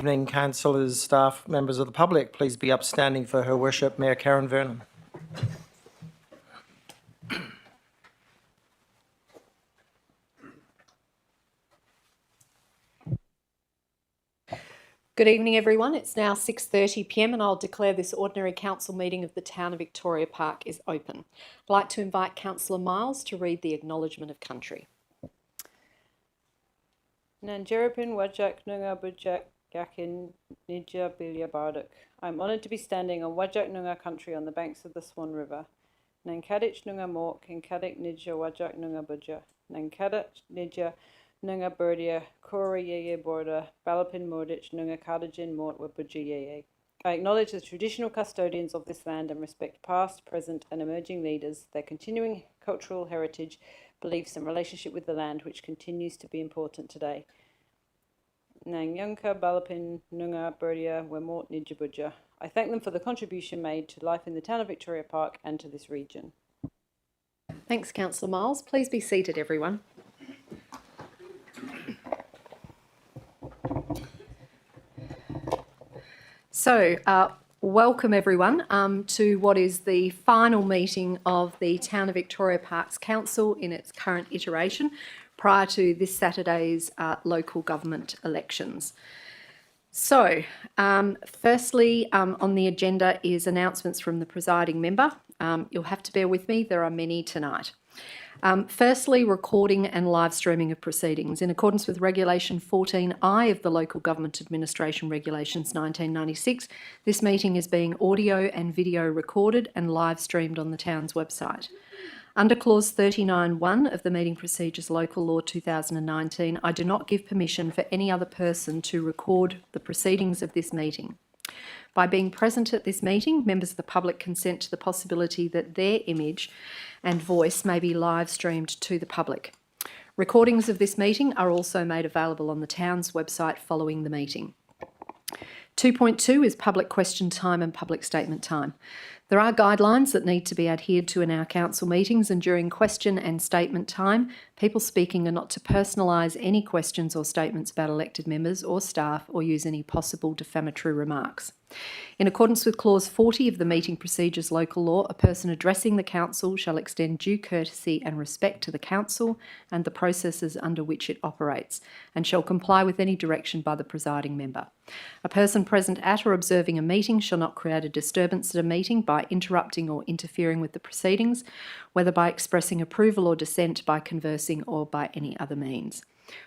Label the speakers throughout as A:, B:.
A: evening, councillors, staff, members of the public. Please be upstanding for Her Worship Mayor Karen Vernon.
B: Good evening, everyone. It's now 6:30 p.m. and I'll declare this ordinary council meeting of the Town of Victoria Park is open. I'd like to invite Councillor Miles to read the Acknowledgement of Country.
C: Nanjerapin Wajak Nunga Bujak Yakin Nija Bilya Bardak. I'm honoured to be standing on Wajak Nunga country on the banks of the Swan River. Nankadich Nunga Mork, Kinkadik Nija Wajak Nunga Buja. Nankadich Nija Nunga Burdia, Kora Yeye Borda, Balapin Mordich, Nunga Kardajin Mort Wabuja Yeye. I acknowledge the traditional custodians of this land and respect past, present and emerging leaders, their continuing cultural heritage, beliefs and relationship with the land which continues to be important today. Nangyunka Balapin Nunga Burdia Wemort Nijabuja. I thank them for the contribution made to life in the town of Victoria Park and to this region.
B: Thanks, Councillor Miles. Please be seated, everyone. So, welcome everyone to what is the final meeting of the Town of Victoria Parks Council in its current iteration prior to this Saturday's local government elections. So, firstly on the agenda is announcements from the presiding member. You'll have to bear with me, there are many tonight. Firstly, recording and live streaming of proceedings. In accordance with Regulation 14I of the Local Government Administration Regulations 1996, this meeting is being audio and video recorded and live streamed on the town's website. Under Clause 39(1) of the Meeting Procedures Local Law 2019, I do not give permission for any other person to record the proceedings of this meeting. By being present at this meeting, members of the public consent to the possibility that their image and voice may be live streamed to the public. Recordings of this meeting are also made available on the town's website following the meeting. 2.2 is public question time and public statement time. There are guidelines that need to be adhered to in our council meetings, and during question and statement time, people speaking are not to personalise any questions or statements about elected members or staff or use any possible defamatory remarks. In accordance with Clause 40 of the Meeting Procedures Local Law, a person addressing the council shall extend due courtesy and respect to the council and the processes under which it operates, and shall comply with any direction by the presiding member. A person present at or observing a meeting shall not create a disturbance at a meeting by interrupting or interfering with the proceedings, whether by expressing approval or dissent, by conversing or by any other means.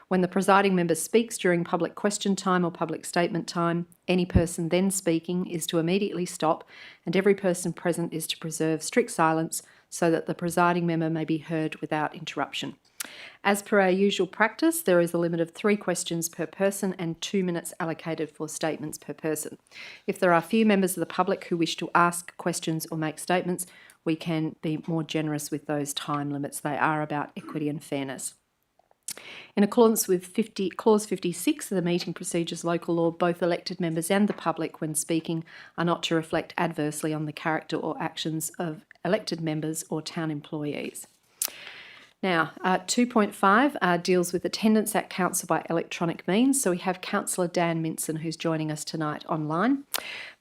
B: When the presiding member speaks during public question time or public statement time, any person then speaking is to immediately stop, and every person present is to preserve strict silence so that the presiding member may be heard without interruption. As per our usual practice, there is a limit of 3 questions per person and 2 minutes allocated for statements per person. If there are few members of the public who wish to ask questions or make statements, we can be more generous with those time limits. They are about equity and fairness. In accordance with Clause 56 of the Meeting Procedures Local Law, both elected members and the public, when speaking, are not to reflect adversely on the character or actions of elected members or town employees. Now, 2.5 deals with attendance at council by electronic means. So we have Councillor Dan Minson, who's joining us tonight online.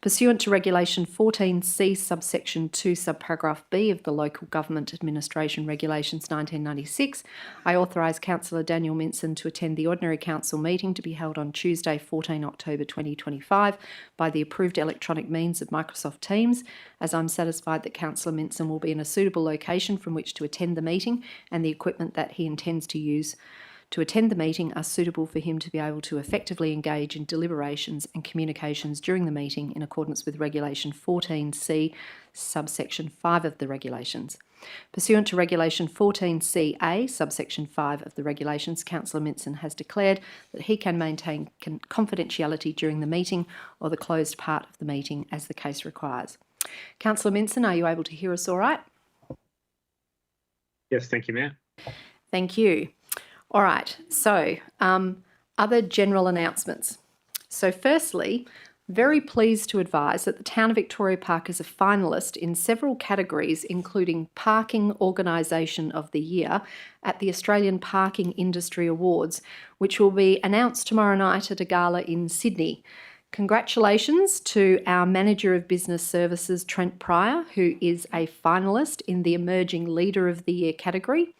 B: Pursuant to Regulation 14C subsection 2 subparagraph B of the Local Government Administration Regulations 1996, I authorise Councillor Daniel Minson to attend the ordinary council meeting to be held on Tuesday 14 October 2025 by the approved electronic means of Microsoft Teams, as I'm satisfied that Councillor Minson will be in a suitable location from which to attend the meeting, and the equipment that he intends to use to attend the meeting are suitable for him to be able to effectively engage in deliberations and communications during the meeting in accordance with Regulation 14C subsection 5 of the regulations. Pursuant to Regulation 14CA subsection 5 of the regulations, Councillor Minson has declared that he can maintain confidentiality during the meeting or the closed part of the meeting as the case requires. Councillor Minson, are you able to hear us all right?
D: Yes, thank you, Mayor.
B: Thank you. All right, so other general announcements. So firstly, Very pleased to advise that the Town of Victoria Park is a finalist in several categories, including Parking Organisation of the Year at the Australian Parking Industry Awards, which will be announced tomorrow night at a gala in Sydney. Congratulations to our Manager of Business Services, Trent Pryor, who is a finalist in the Emerging Leader of the Year category.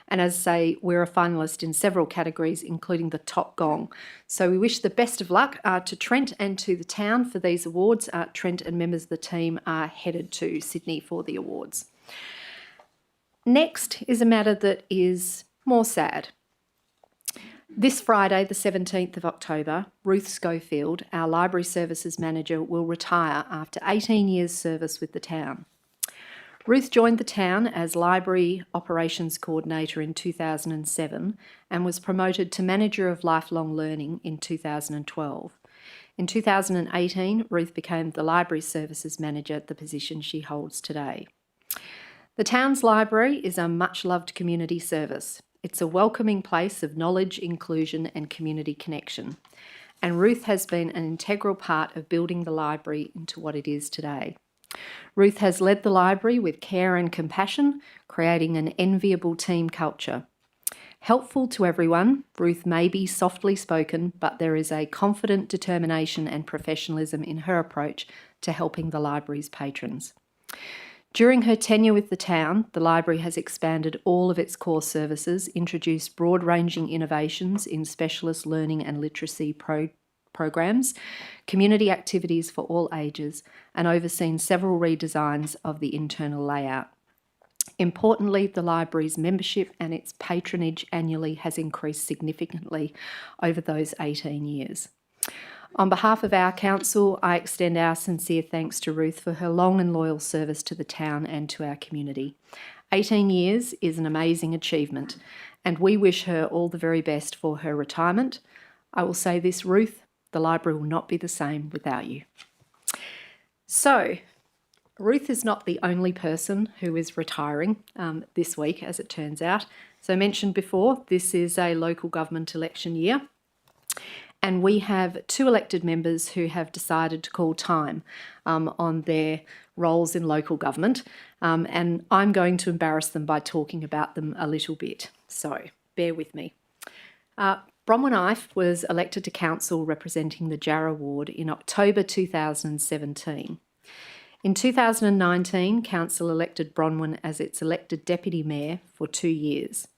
B: And as I say, we're a finalist in several categories, including the Top Gong. So we wish the best of luck to Trent and to the town for these awards. Trent and members of the team are headed to Sydney for the awards. Next is a matter that is more sad. This Friday, the 17th of October, Ruth Schofield, our Library Services Manager, will retire after 18 years' service with the town. Ruth joined the town as Library Operations Coordinator in 2007 and was promoted to Manager of Lifelong Learning in 2012. In 2018, Ruth became the Library Services Manager, the position she holds today. The town's library is a much-loved community service. It's a welcoming place of knowledge, inclusion and community connection. And Ruth has been an integral part of building the library into what it is today. Ruth has led the library with care and compassion, creating an enviable team culture. Helpful to everyone, Ruth may be softly spoken, but there is a confident determination and professionalism in her approach to helping the library's patrons. During her tenure with the town, the library has expanded all of its core services, introduced broad-ranging innovations in specialist learning and literacy programs, community activities for all ages, and overseen several redesigns of the internal layout. Importantly, the library's membership and its patronage annually has increased significantly over those 18 years. On behalf of our council, I extend our sincere thanks to Ruth for her long and loyal service to the town and to our community. 18 years is an amazing achievement, and we wish her all the very best for her retirement. I will say this, Ruth, the library will not be the same without you. So, Ruth is not the only person who is retiring this week, as it turns out. As I mentioned before, this is a local government election year. And we have 2 elected members who have decided to call time on their roles in local government. And I'm going to embarrass them by talking about them a little bit. So bear with me. Bronwyn Ife was elected to council representing the Jarrah ward in October 2017. In 2019, council elected Bronwyn as its elected deputy mayor for 2 years.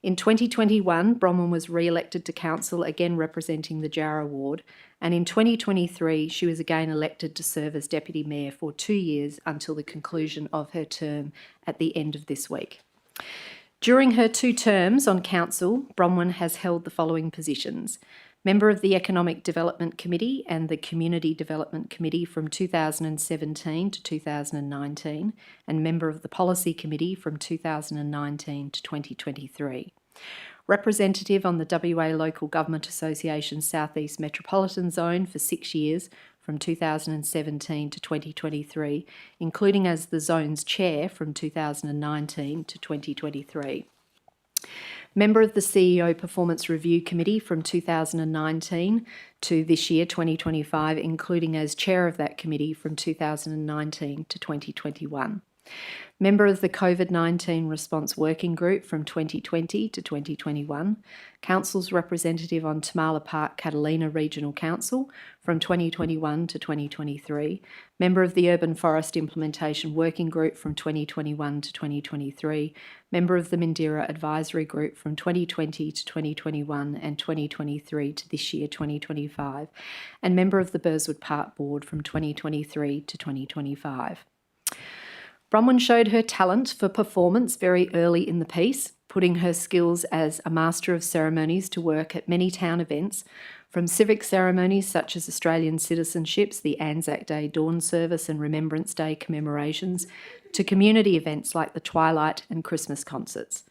B: In 2021, Bronwyn was re-elected to council, again representing the Jarrah ward, and in 2023 she was again elected to serve as deputy mayor for 2 years until the conclusion of her term at the end of this week. During her 2 terms on council, Bronwyn has held the following positions: member of the Economic Development Committee and the Community Development Committee from 2017 to 2019, and member of the Policy Committee from 2019 to 2023. Representative on the WA Local Government Association South East Metropolitan Zone for 6 years from 2017 to 2023, including as the zone's chair from 2019 to 2023. Member of the CEO Performance Review Committee from 2019 to this year, 2025, including as chair of that committee from 2019 to 2021. Member of the COVID-19 Response Working Group from 2020 to 2021, Council's representative on Tamala Park Catalina Regional Council from 2021 to 2023, member of the Urban Forest Implementation Working Group from 2021 to 2023, member of the Mindera Advisory Group from 2020 to 2021 and 2023 to this year, 2025, and member of the Burswood Park Board from 2023 to 2025. Bronwyn showed her talent for performance very early in the piece, putting her skills as a Master of Ceremonies to work at many town events, from civic ceremonies such as Australian citizenships, the Anzac Day Dawn Service and Remembrance Day commemorations, to community events like the Twilight and Christmas concerts.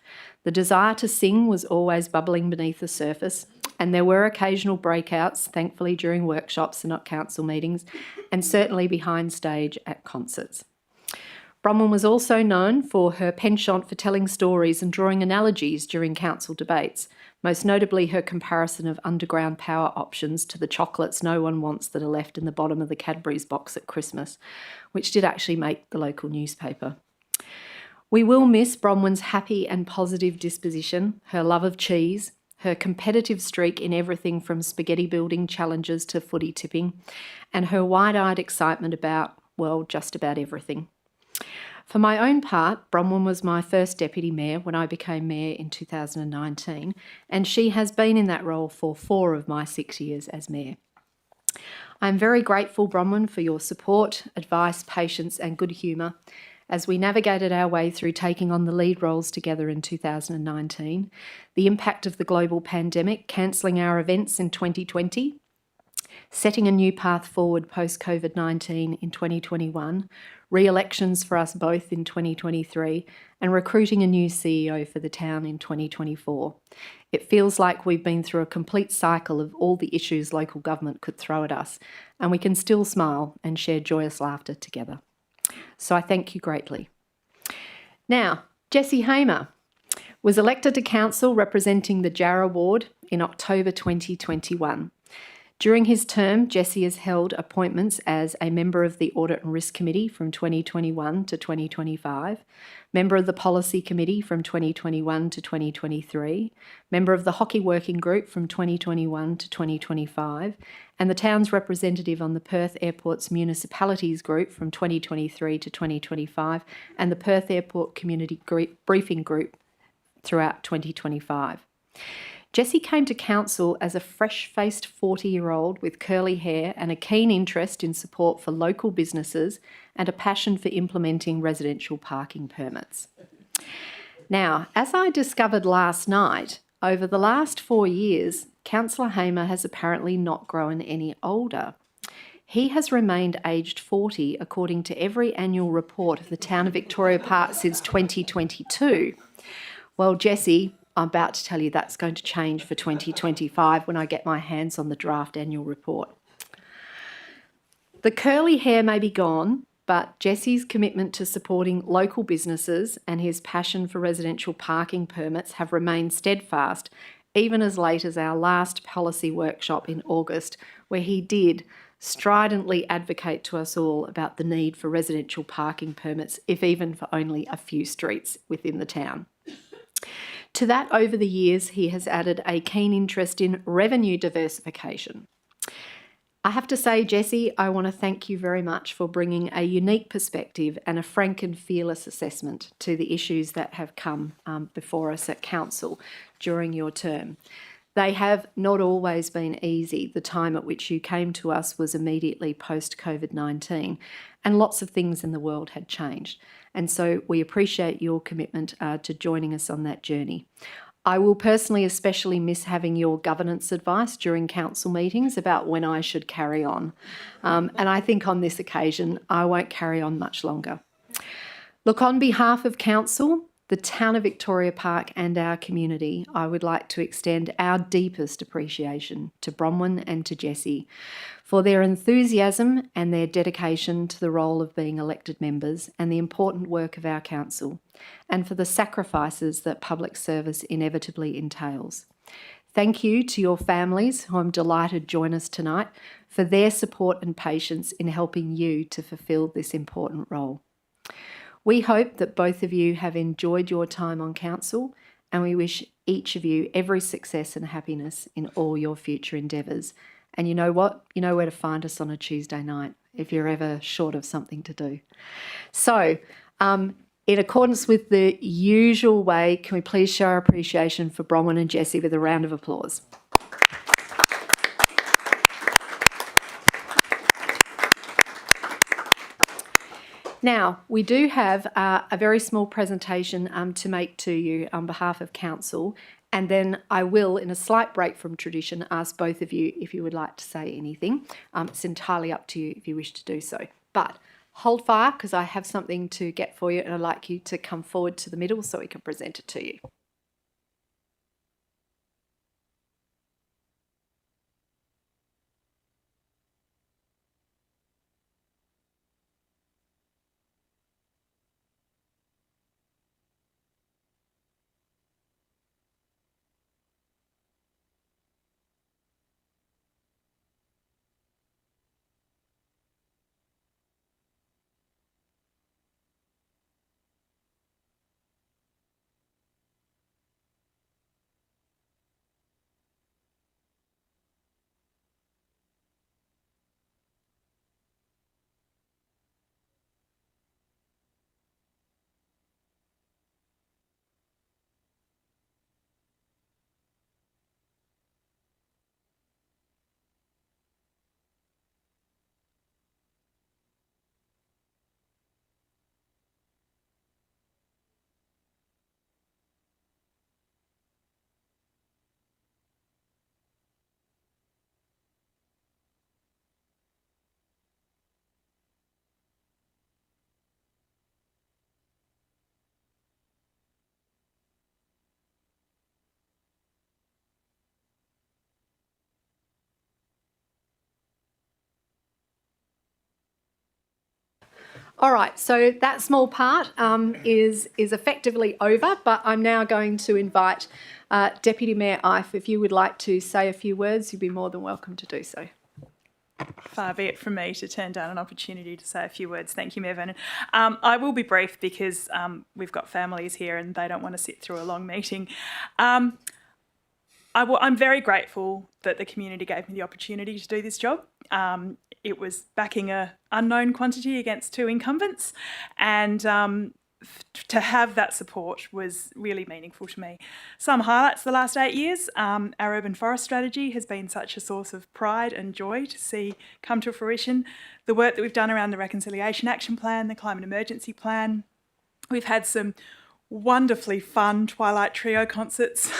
B: The desire to sing was always bubbling beneath the surface, and there were occasional breakouts, thankfully during workshops and at council meetings, and certainly behind stage at concerts. Bronwyn was also known for her penchant for telling stories and drawing analogies during council debates, most notably her comparison of underground power options to the chocolates no one wants that are left in the bottom of the Cadbury's box at Christmas, which did actually make the local newspaper. We will miss Bronwyn's happy and positive disposition, her love of cheese, her competitive streak in everything from spaghetti building challenges to footy tipping, and her wide-eyed excitement about, well, just about everything. For my own part, Bronwyn was my first deputy mayor when I became mayor in 2019, and she has been in that role for 4 of my 6 years as mayor. I'm very grateful, Bronwyn, for your support, advice, patience and good humour as we navigated our way through taking on the lead roles together in 2019, the impact of the global pandemic, cancelling our events in 2020, setting a new path forward post-COVID-19 in 2021, re-elections for us both in 2023, and recruiting a new CEO for the town in 2024. It feels like we've been through a complete cycle of all the issues local government could throw at us, and we can still smile and share joyous laughter together. So I thank you greatly. Now, Jessie Hamer was elected to council representing the Jarrah ward in October 2021. During his term, Jessie has held appointments as a member of the Audit and Risk Committee from 2021 to 2025, member of the Policy Committee from 2021 to 2023, member of the Hockey Working Group from 2021 to 2025, and the town's representative on the Perth Airport's Municipalities Group from 2023 to 2025, and the Perth Airport Community Briefing Group throughout 2025. Jessie came to council as a fresh-faced 40-year-old with curly hair and a keen interest in support for local businesses and a passion for implementing residential parking permits. Now, as I discovered last night, over the last 4 years, Councillor Hamer has apparently not grown any older. He has remained aged 40 according to every annual report of the Town of Victoria Park since 2022. Well, Jessie, I'm about to tell you that's going to change for 2025 when I get my hands on the draft annual report. The curly hair may be gone, but Jessie's commitment to supporting local businesses and his passion for residential parking permits have remained steadfast, even as late as our last policy workshop in August, where he did stridently advocate to us all about the need for residential parking permits, if even for only a few streets within the town. To that, over the years, he has added a keen interest in revenue diversification. I have to say, Jessie, I want to thank you very much for bringing a unique perspective and a frank and fearless assessment to the issues that have come before us at council during your term. They have not always been easy. The time at which you came to us was immediately post-COVID-19, and lots of things in the world had changed. And so we appreciate your commitment to joining us on that journey. I will personally especially miss having your governance advice during council meetings about when I should carry on. And I think on this occasion, I won't carry on much longer. Look, on behalf of council, the Town of Victoria Park and our community, I would like to extend our deepest appreciation to Bronwyn and to Jessie for their enthusiasm and their dedication to the role of being elected members and the important work of our council, and for the sacrifices that public service inevitably entails. Thank you to your families, who I'm delighted join us tonight, for their support and patience in helping you to fulfil this important role. We hope that both of you have enjoyed your time on council, and we wish each of you every success and happiness in all your future endeavours. And you know what? You know where to find us on a Tuesday night if you're ever short of something to do. So, in accordance with the usual way, can we please show our appreciation for Bronwyn and Jessie with a round of applause? Now, we do have a very small presentation to make to you on behalf of council, and then I will, in a slight break from tradition, ask both of you if you would like to say anything. It's entirely up to you if you wish to do so. But hold fire, because I have something to get for you, and I'd like you to come forward to the middle so we can present it to you. All right, so that small part is effectively over, but I'm now going to invite Deputy Mayor Ife. If you would like to say a few words, you'd be more than welcome to do so.
D: Far be it from me to turn down an opportunity to say a few words. Thank you, Mevan. I will be brief because we've got families here and they don't want to sit through a long meeting. I'm very grateful that the community gave me the opportunity to do this job. It was backing an unknown quantity against two incumbents, and to have that support was really meaningful to me. Some highlights the last 8 years. Our urban forest strategy has been such a source of pride and joy to see come to fruition. The work that we've done around the Reconciliation Action Plan, the Climate Emergency Plan. We've had some wonderfully fun Twilight Trio concerts,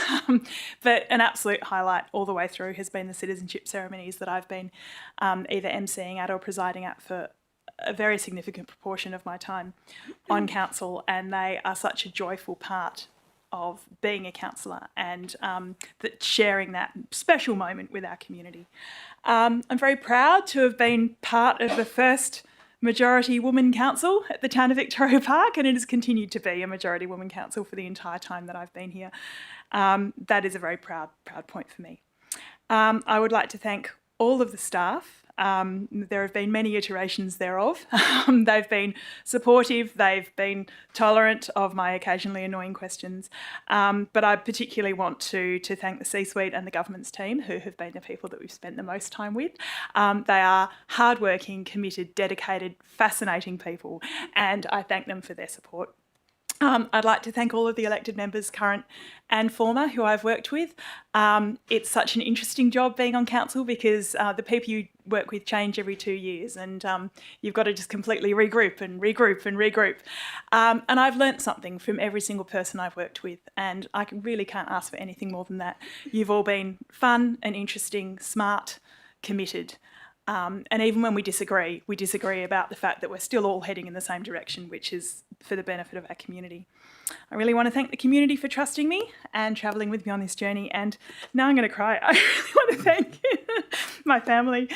D: but an absolute highlight all the way through has been the citizenship ceremonies that I've been either emceeing at or presiding at for a very significant proportion of my time on council, and they are such a joyful part of being a councillor and that sharing that special moment with our community. I'm very proud to have been part of the first majority woman council at the town of Victoria Park, and it has continued to be a majority woman council for the entire time that I've been here. That is a very proud point for me. I would like to thank all of the staff. There have been many iterations thereof. They've been supportive, they've been tolerant of my occasionally annoying questions, but I particularly want to thank the C-suite and the government's team, who have been the people that we've spent the most time with. They are hardworking, committed, dedicated, fascinating people, and I thank them for their support. I'd like to thank all of the elected members, current and former, who I've worked with. It's such an interesting job being on council because the people you work with change every 2 years, and you've got to just completely regroup and regroup and regroup. And I've learnt something from every single person I've worked with, and I really can't ask for anything more than that. You've all been fun and interesting, smart, committed. And even when we disagree about the fact that we're still all heading in the same direction, which is for the benefit of our community. I really want to thank the community for trusting me and travelling with me on this journey. And now I'm going to cry. I really want to thank my family,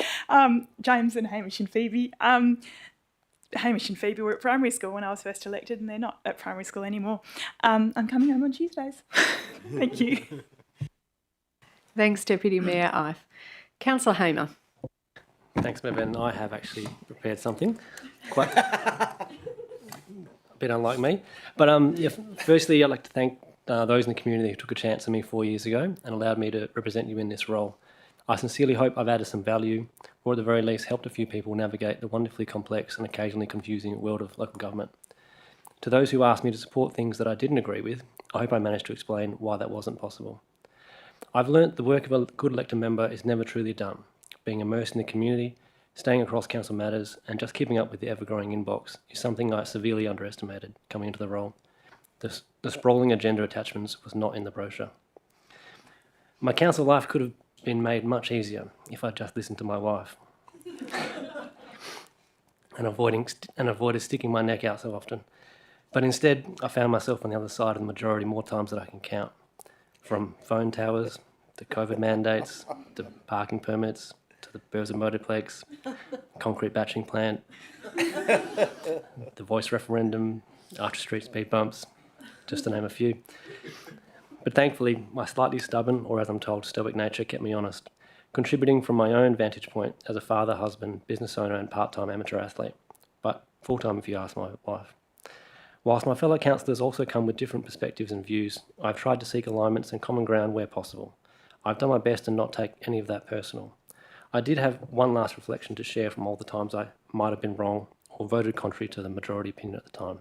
D: James and Hamish and Phoebe. Hamish and Phoebe were at primary school when I was first elected, and they're not at primary school anymore. I'm coming home on Tuesdays. Thank you.
B: Thanks, Deputy Mayor Ife. Councillor Hamer.
E: Thanks, Mevan. I have actually prepared something quite a bit unlike me. But yeah, firstly, I'd like to thank those in the community who took a chance on me 4 years ago and allowed me to represent you in this role. I sincerely hope I've added some value, or at the very least helped a few people navigate the wonderfully complex and occasionally confusing world of local government. To those who asked me to support things that I didn't agree with, I hope I managed to explain why that wasn't possible. I've learnt the work of a good elected member is never truly done. Being immersed in the community, staying across council matters, and just keeping up with the ever-growing inbox is something I severely underestimated coming into the role. The sprawling agenda attachments was not in the brochure. My council life could have been made much easier if I'd just listened to my wife and avoided sticking my neck out so often. But instead, I found myself on the other side of the majority more times than I can count. From phone towers, to COVID mandates, to parking permits, to the Bursar Motorplex, concrete batching plant, the voice referendum, Archer Street speed bumps, just to name a few. But thankfully, my slightly stubborn, or as I'm told, stoic nature kept me honest, contributing from my own vantage point as a father, husband, business owner and part-time amateur athlete, but full-time if you ask my wife. Whilst my fellow councillors also come with different perspectives and views, I've tried to seek alignments and common ground where possible. I've done my best to not take any of that personal. I did have one last reflection to share from all the times I might have been wrong or voted contrary to the majority opinion at the time.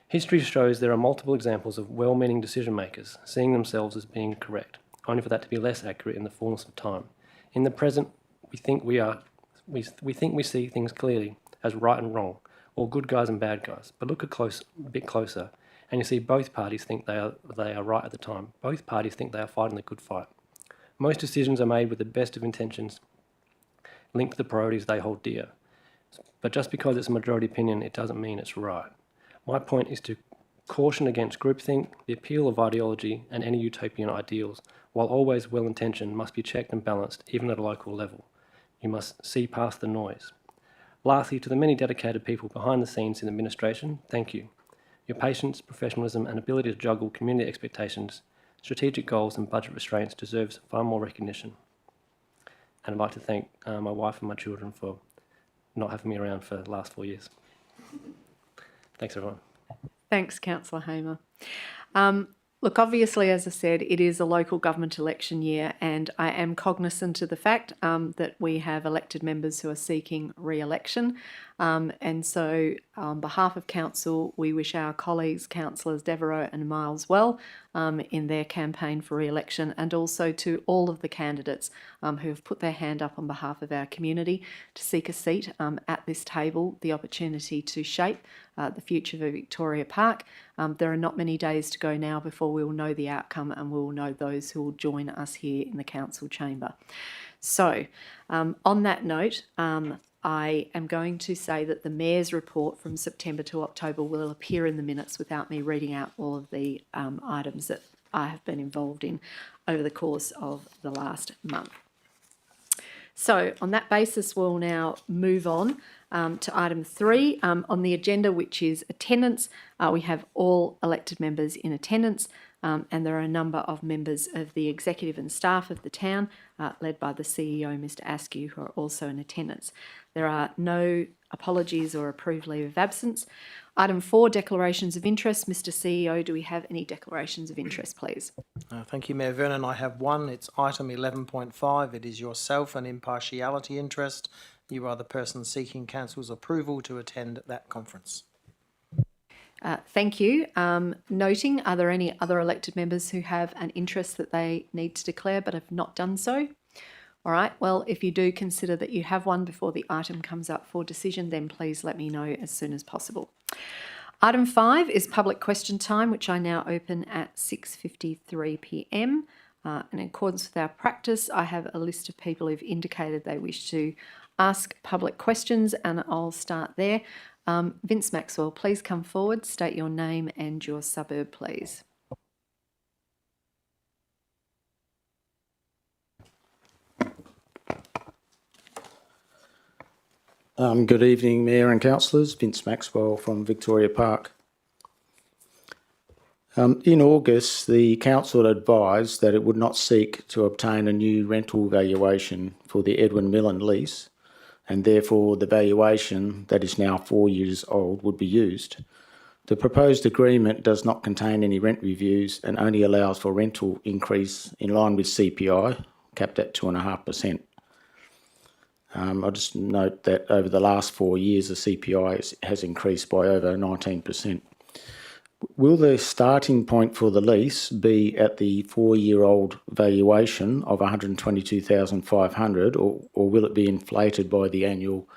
E: History shows there are multiple examples of well-meaning decision makers seeing themselves as being correct, only for that to be less accurate in the fullness of time. In the present, we think we see things clearly as right and wrong, or good guys and bad guys. But look a bit closer, and you see both parties think they are right at the time. Both parties think they are fighting the good fight. Most decisions are made with the best of intentions, linked to the priorities they hold dear. But just because it's a majority opinion, it doesn't mean it's right. My point is to caution against groupthink, the appeal of ideology, and any utopian ideals, while always well-intentioned, must be checked and balanced, even at a local level. You must see past the noise. Lastly, to the many dedicated people behind the scenes in administration, thank you. Your patience, professionalism and ability to juggle community expectations, strategic goals and budget restraints deserves far more recognition. And I'd like to thank my wife and my children for not having me around for the last 4 years. Thanks, everyone.
B: Thanks, Councillor Hamer. Look, obviously, as I said, it is a local government election year, and I am cognisant of the fact that we have elected members who are seeking re-election. And so, on behalf of Council, we wish our colleagues, Councillors Devereux and Miles, well in their campaign for re-election, and also to all of the candidates who have put their hand up on behalf of our community to seek a seat at this table, the opportunity to shape the future of Victoria Park. There are not many days to go now before we will know the outcome, and we will know those who will join us here in the council chamber. So, on that note, I am going to say that the Mayor's report from September to October will appear in the minutes without me reading out all of the items that I have been involved in over the course of the last month. So on that basis, we'll now move on to item 3 on the agenda, which is attendance. We have all elected members in attendance, and there are a number of members of the executive and staff of the town, led by the CEO, Mr Askew, who are also in attendance. There are no apologies or approved leave of absence. Item 4, declarations of interest. Mr CEO, do we have any declarations of interest, please?
A: Thank you, Mayor Vernon. I have one. It's item 11.5. It is yourself an impartiality interest. You are the person seeking Council's approval to attend that conference.
B: Thank you. Noting, are there any other elected members who have an interest that they need to declare but have not done so? All right, well, if you do consider that you have one before the item comes up for decision, then please let me know as soon as possible. Item 5 is public question time, which I now open at 6:53 p.m. And in accordance with our practice, I have a list of people who've indicated they wish to ask public questions, and I'll start there. Vince Maxwell, please come forward, state your name and your suburb, please.
F: Good evening, Mayor and Councillors. Vince Maxwell from Victoria Park. In August, the Council advised that it would not seek to obtain a new rental valuation for the Edwin Millen lease, and therefore the valuation that is now 4 years old would be used. The proposed agreement does not contain any rent reviews and only allows for rental increase in line with CPI, capped at 2.5%. I'll just note that over the last 4 years, the CPI has increased by over 19%. Will the starting point for the lease be at the 4-year-old valuation of $122,500, or will it be inflated by the annual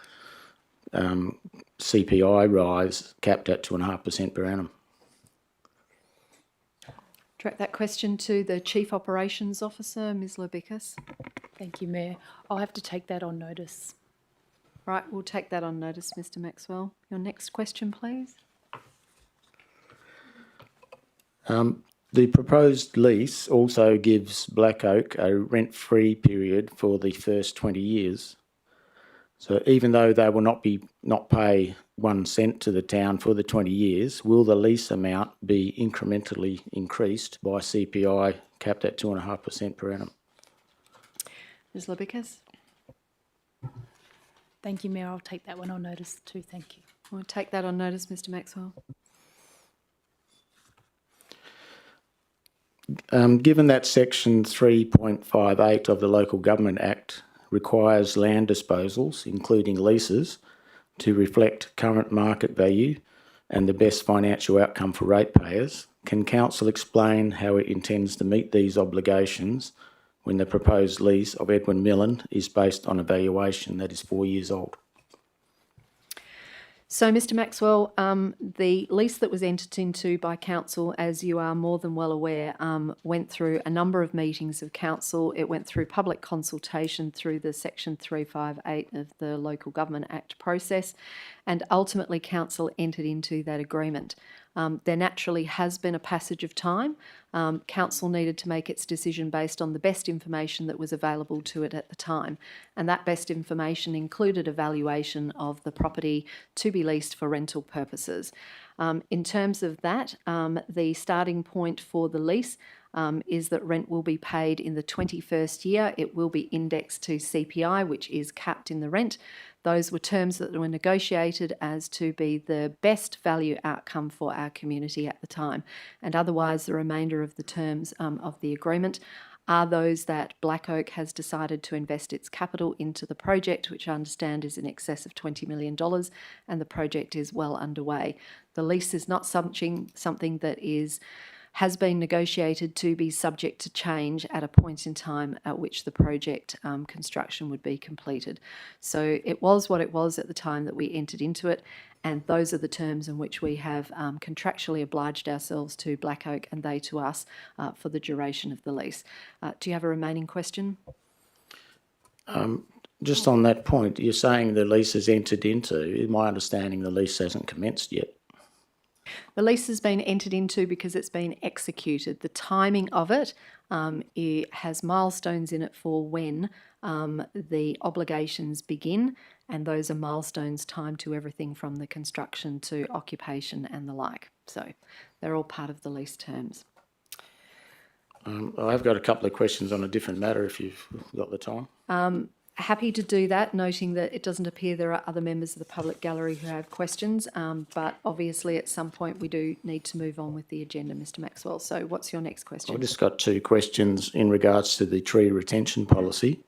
F: CPI rise capped at 2.5% per annum?
B: Direct that question to the Chief Operations Officer, Ms Lebicus.
G: Thank you, Mayor. I'll have to take that on notice.
B: Right, we'll take that on notice, Mr Maxwell. Your next question, please.
F: The proposed lease also gives Black Oak a rent-free period for the first 20 years. So even though they will not pay 1 cent to the town for the 20 years, will the lease amount be incrementally increased by CPI capped at 2.5% per annum?
B: Ms Lebicus.
G: Thank you, Mayor. I'll take that one on notice too. Thank you.
B: We'll take that on notice, Mr Maxwell.
F: Given that Section 3.58 of the Local Government Act requires land disposals, including leases, to reflect current market value and the best financial outcome for ratepayers, can Council explain how it intends to meet these obligations when the proposed lease of Edwin Millen is based on a valuation that is 4 years old?
B: So, Mr Maxwell, the lease that was entered into by Council, as you are more than well aware, went through a number of meetings of Council. It went through public consultation through the Section 358 of the Local Government Act process, and ultimately Council entered into that agreement. There naturally has been a passage of time. Council needed to make its decision based on the best information that was available to it at the time, and that best information included a valuation of the property to be leased for rental purposes. In terms of that, the starting point for the lease is that rent will be paid in the 21st year. It will be indexed to CPI, which is capped in the rent. Those were terms that were negotiated as to be the best value outcome for our community at the time. And otherwise, the remainder of the terms of the agreement are those that Black Oak has decided to invest its capital into the project, which I understand is in excess of $20 million, and the project is well underway. The lease is not something that has been negotiated to be subject to change at a point in time at which the project construction would be completed. So it was what it was at the time that we entered into it, and those are the terms in which we have contractually obliged ourselves to Black Oak and they to us for the duration of the lease. Do you have a remaining question?
F: Just on that point, you're saying the lease is entered into. In my understanding, the lease hasn't commenced yet.
B: The lease has been entered into because it's been executed. The timing of it has milestones in it for when the obligations begin, and those are milestones timed to everything from the construction to occupation and the like. So they're all part of the lease terms.
F: I've got a couple of questions on a different matter if you've got the time.
B: Happy to do that, noting that it doesn't appear there are other members of the public gallery who have questions, but obviously at some point we do need to move on with the agenda, Mr Maxwell. So what's your next question?
F: I've just got two questions in regards to the tree retention policy.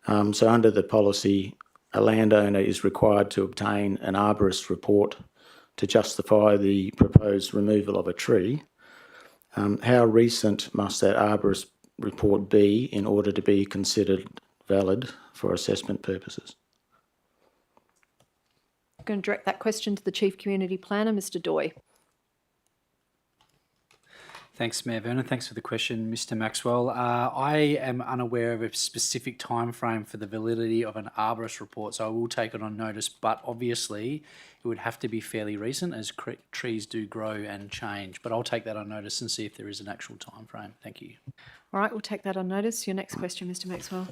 F: So under the policy, a landowner is required to obtain an arborist report to justify the proposed removal of a tree. How recent must that arborist report be in order to be considered valid for assessment purposes?
B: I'm going to direct that question to the Chief Community Planner, Mr Doy.
H: Thanks, Mayor Vernon. Thanks for the question, Mr Maxwell. I am unaware of a specific time frame for the validity of an arborist report, so I will take it on notice, but obviously it would have to be fairly recent as trees do grow and change. But I'll take that on notice and see if there is an actual time frame. Thank you.
B: All right, we'll take that on notice. Your next question, Mr Maxwell.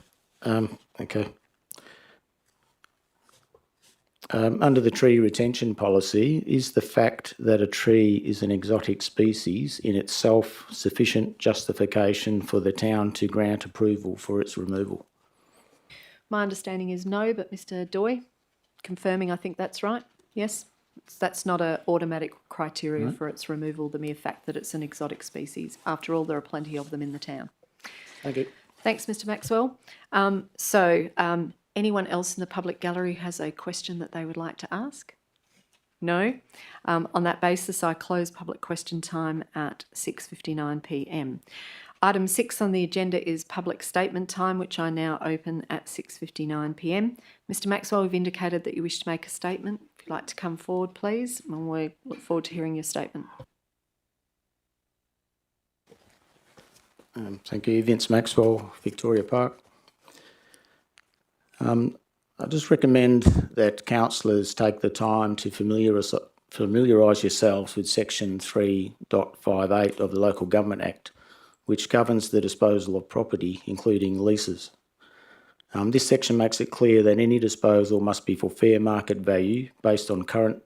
F: Okay. Under the tree retention policy, is the fact that a tree is an exotic species in itself sufficient justification for the town to grant approval for its removal?
B: My understanding is no, but Mr Doy, confirming I think that's right. Yes? That's not an automatic criteria for its removal, the mere fact that it's an exotic species. After all, there are plenty of them in the town.
F: Thank you.
B: Thanks, Mr Maxwell. Anyone else in the public gallery has a question that they would like to ask? No? On that basis, I close public question time at 6:59 p.m. Item 6 on the agenda is public statement time, which I now open at 6:59 p.m. Mr Maxwell, you've indicated that you wish to make a statement. If you'd like to come forward, please, and we look forward to hearing your statement.
F: Thank you. Vince Maxwell, Victoria Park. I just recommend that councillors take the time to familiarise yourselves with section 3.58 of the Local Government Act, which governs the disposal of property, including leases. This section makes it clear that any disposal must be for fair market value based on current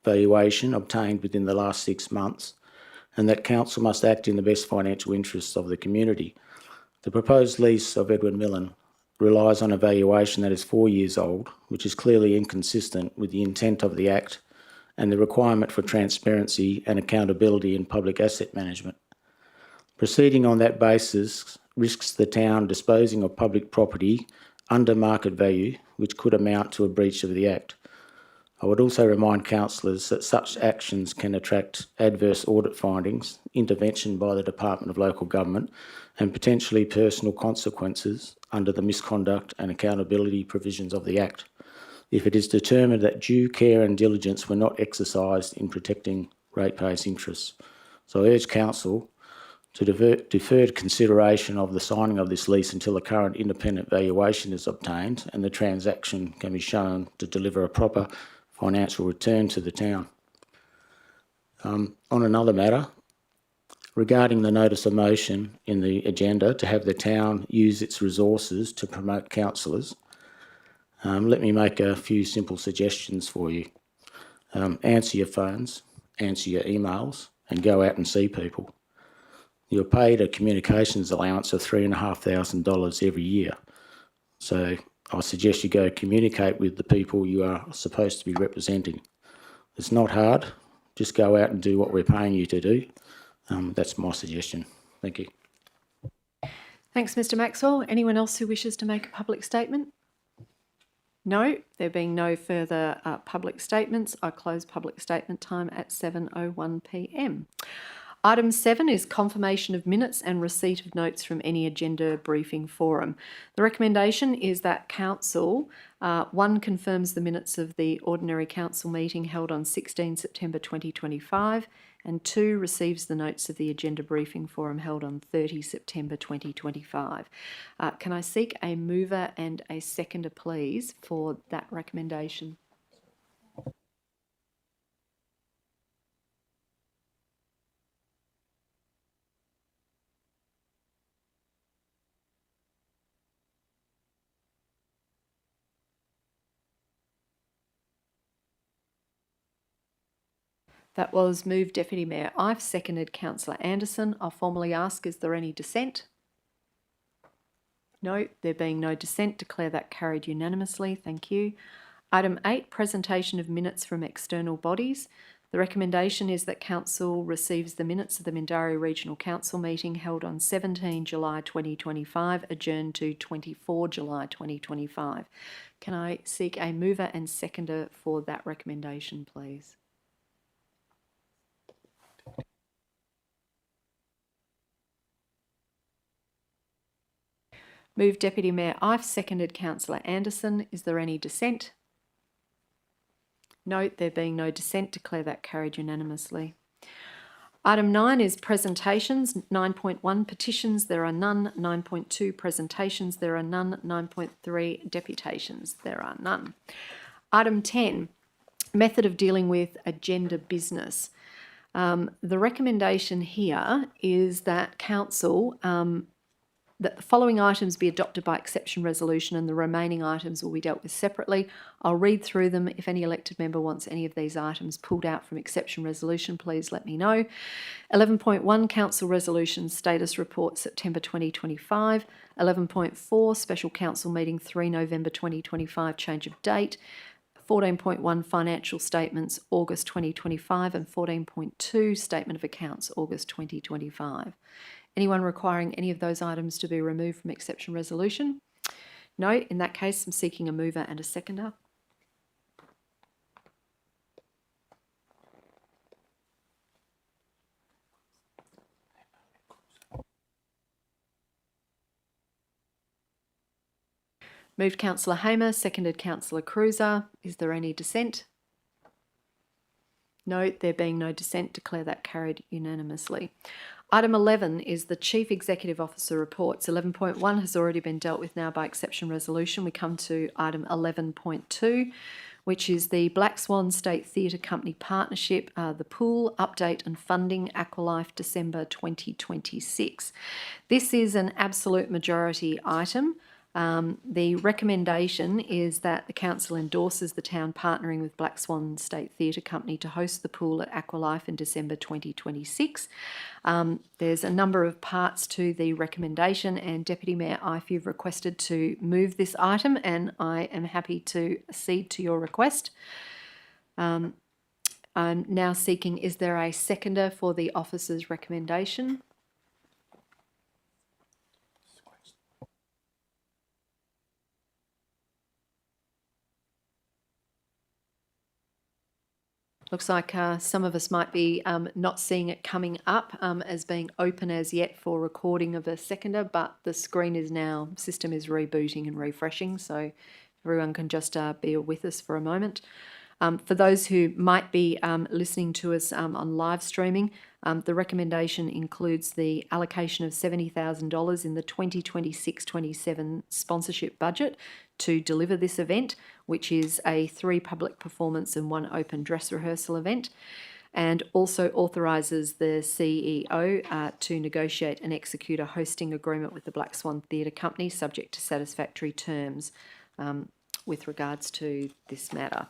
F: valuation obtained within the last 6 months, and that council must act in the best financial interests of the community. The proposed lease of Edwin Millen relies on a valuation that is 4 years old, which is clearly inconsistent with the intent of the Act and the requirement for transparency and accountability in public asset management. Proceeding on that basis risks the town disposing of public property under market value, which could amount to a breach of the Act. I would also remind councillors that such actions can attract adverse audit findings, intervention by the Department of Local Government, and potentially personal consequences under the misconduct and accountability provisions of the Act, if it is determined that due care and diligence were not exercised in protecting ratepayers' interests. So I urge Council to defer consideration of the signing of this lease until a current independent valuation is obtained and the transaction can be shown to deliver a proper financial return to the town. On another matter, regarding the notice of motion in the agenda to have the town use its resources to promote councillors, let me make a few simple suggestions for you. Answer your phones, answer your emails, and go out and see people. You're paid a communications allowance of $3,500 every year. So I suggest you go communicate with the people you are supposed to be representing. It's not hard. Just go out and do what we're paying you to do. That's my suggestion. Thank you.
B: Thanks, Mr Maxwell. Anyone else who wishes to make a public statement? No, there being no further public statements, I close public statement time at 7:01 p.m. Item 7 is confirmation of minutes and receipt of notes from any agenda briefing forum. The recommendation is that Council, 1, confirms the minutes of the ordinary Council meeting held on 16 September 2025, and 2, receives the notes of the agenda briefing forum held on 30 September 2025. Can I seek a mover and a seconder, please, for that recommendation? That was moved Deputy Mayor Ive, seconded Councillor Anderson. I'll formally ask, is there any dissent? No, there being no dissent, declare that carried unanimously. Thank you. Item 8, presentation of minutes from external bodies. The recommendation is that Council receives the minutes of the Mindarie Regional Council meeting held on 17 July 2025, adjourned to 24 July 2025. Can I seek a mover and seconder for that recommendation, please? Moved Deputy Mayor Ive, seconded Councillor Anderson. Is there any dissent? No, there being no dissent, declare that carried unanimously. Item 9 is presentations. 9.1 petitions, there are none. 9.2 presentations, there are none. 9.3 deputations, there are none. Item 10, method of dealing with agenda business. The recommendation here is that Council that the following items be adopted by exception resolution and the remaining items will be dealt with separately. I'll read through them. If any elected member wants any of these items pulled out from exception resolution, please let me know. 11.1 Council Resolution Status Report September 2025. 11.4 Special Council Meeting 3 November 2025 change of date. 14.1 Financial Statements August 2025 and 14.2 Statement of Accounts August 2025. Anyone requiring any of those items to be removed from exception resolution? No. In that case, I'm seeking a mover and a seconder. Moved Councillor Hamer, seconded Councillor Cruiser. Is there any dissent? No. There being no dissent, declare that carried unanimously. Item 11 is the Chief Executive Officer reports. 11.1 has already been dealt with now by exception resolution. We come to item 11.2, which is the Black Swan State Theatre Company Partnership, the pool, update and funding, Aqualife December 2026. This is an absolute majority item. The recommendation is that the Council endorses the town partnering with Black Swan State Theatre Company to host the pool at Aqualife in December 2026. There's a number of parts to the recommendation, and Deputy Mayor Ive, you've requested to move this item, and I am happy to accede to your request. I'm now seeking, is there a seconder for the officer's recommendation? Looks like some of us might be not seeing it coming up as being open as yet for recording of a seconder, but the screen is now, system is rebooting and refreshing, so everyone can just bear with us for a moment. For those who might be listening to us on live streaming, the recommendation includes the allocation of $70,000 in the 2026-27 sponsorship budget to deliver this event, which is a 3 public performance and 1 open dress rehearsal event. and also authorises the CEO to negotiate and execute a hosting agreement with the Black Swan Theatre Company subject to satisfactory terms with regards to this matter.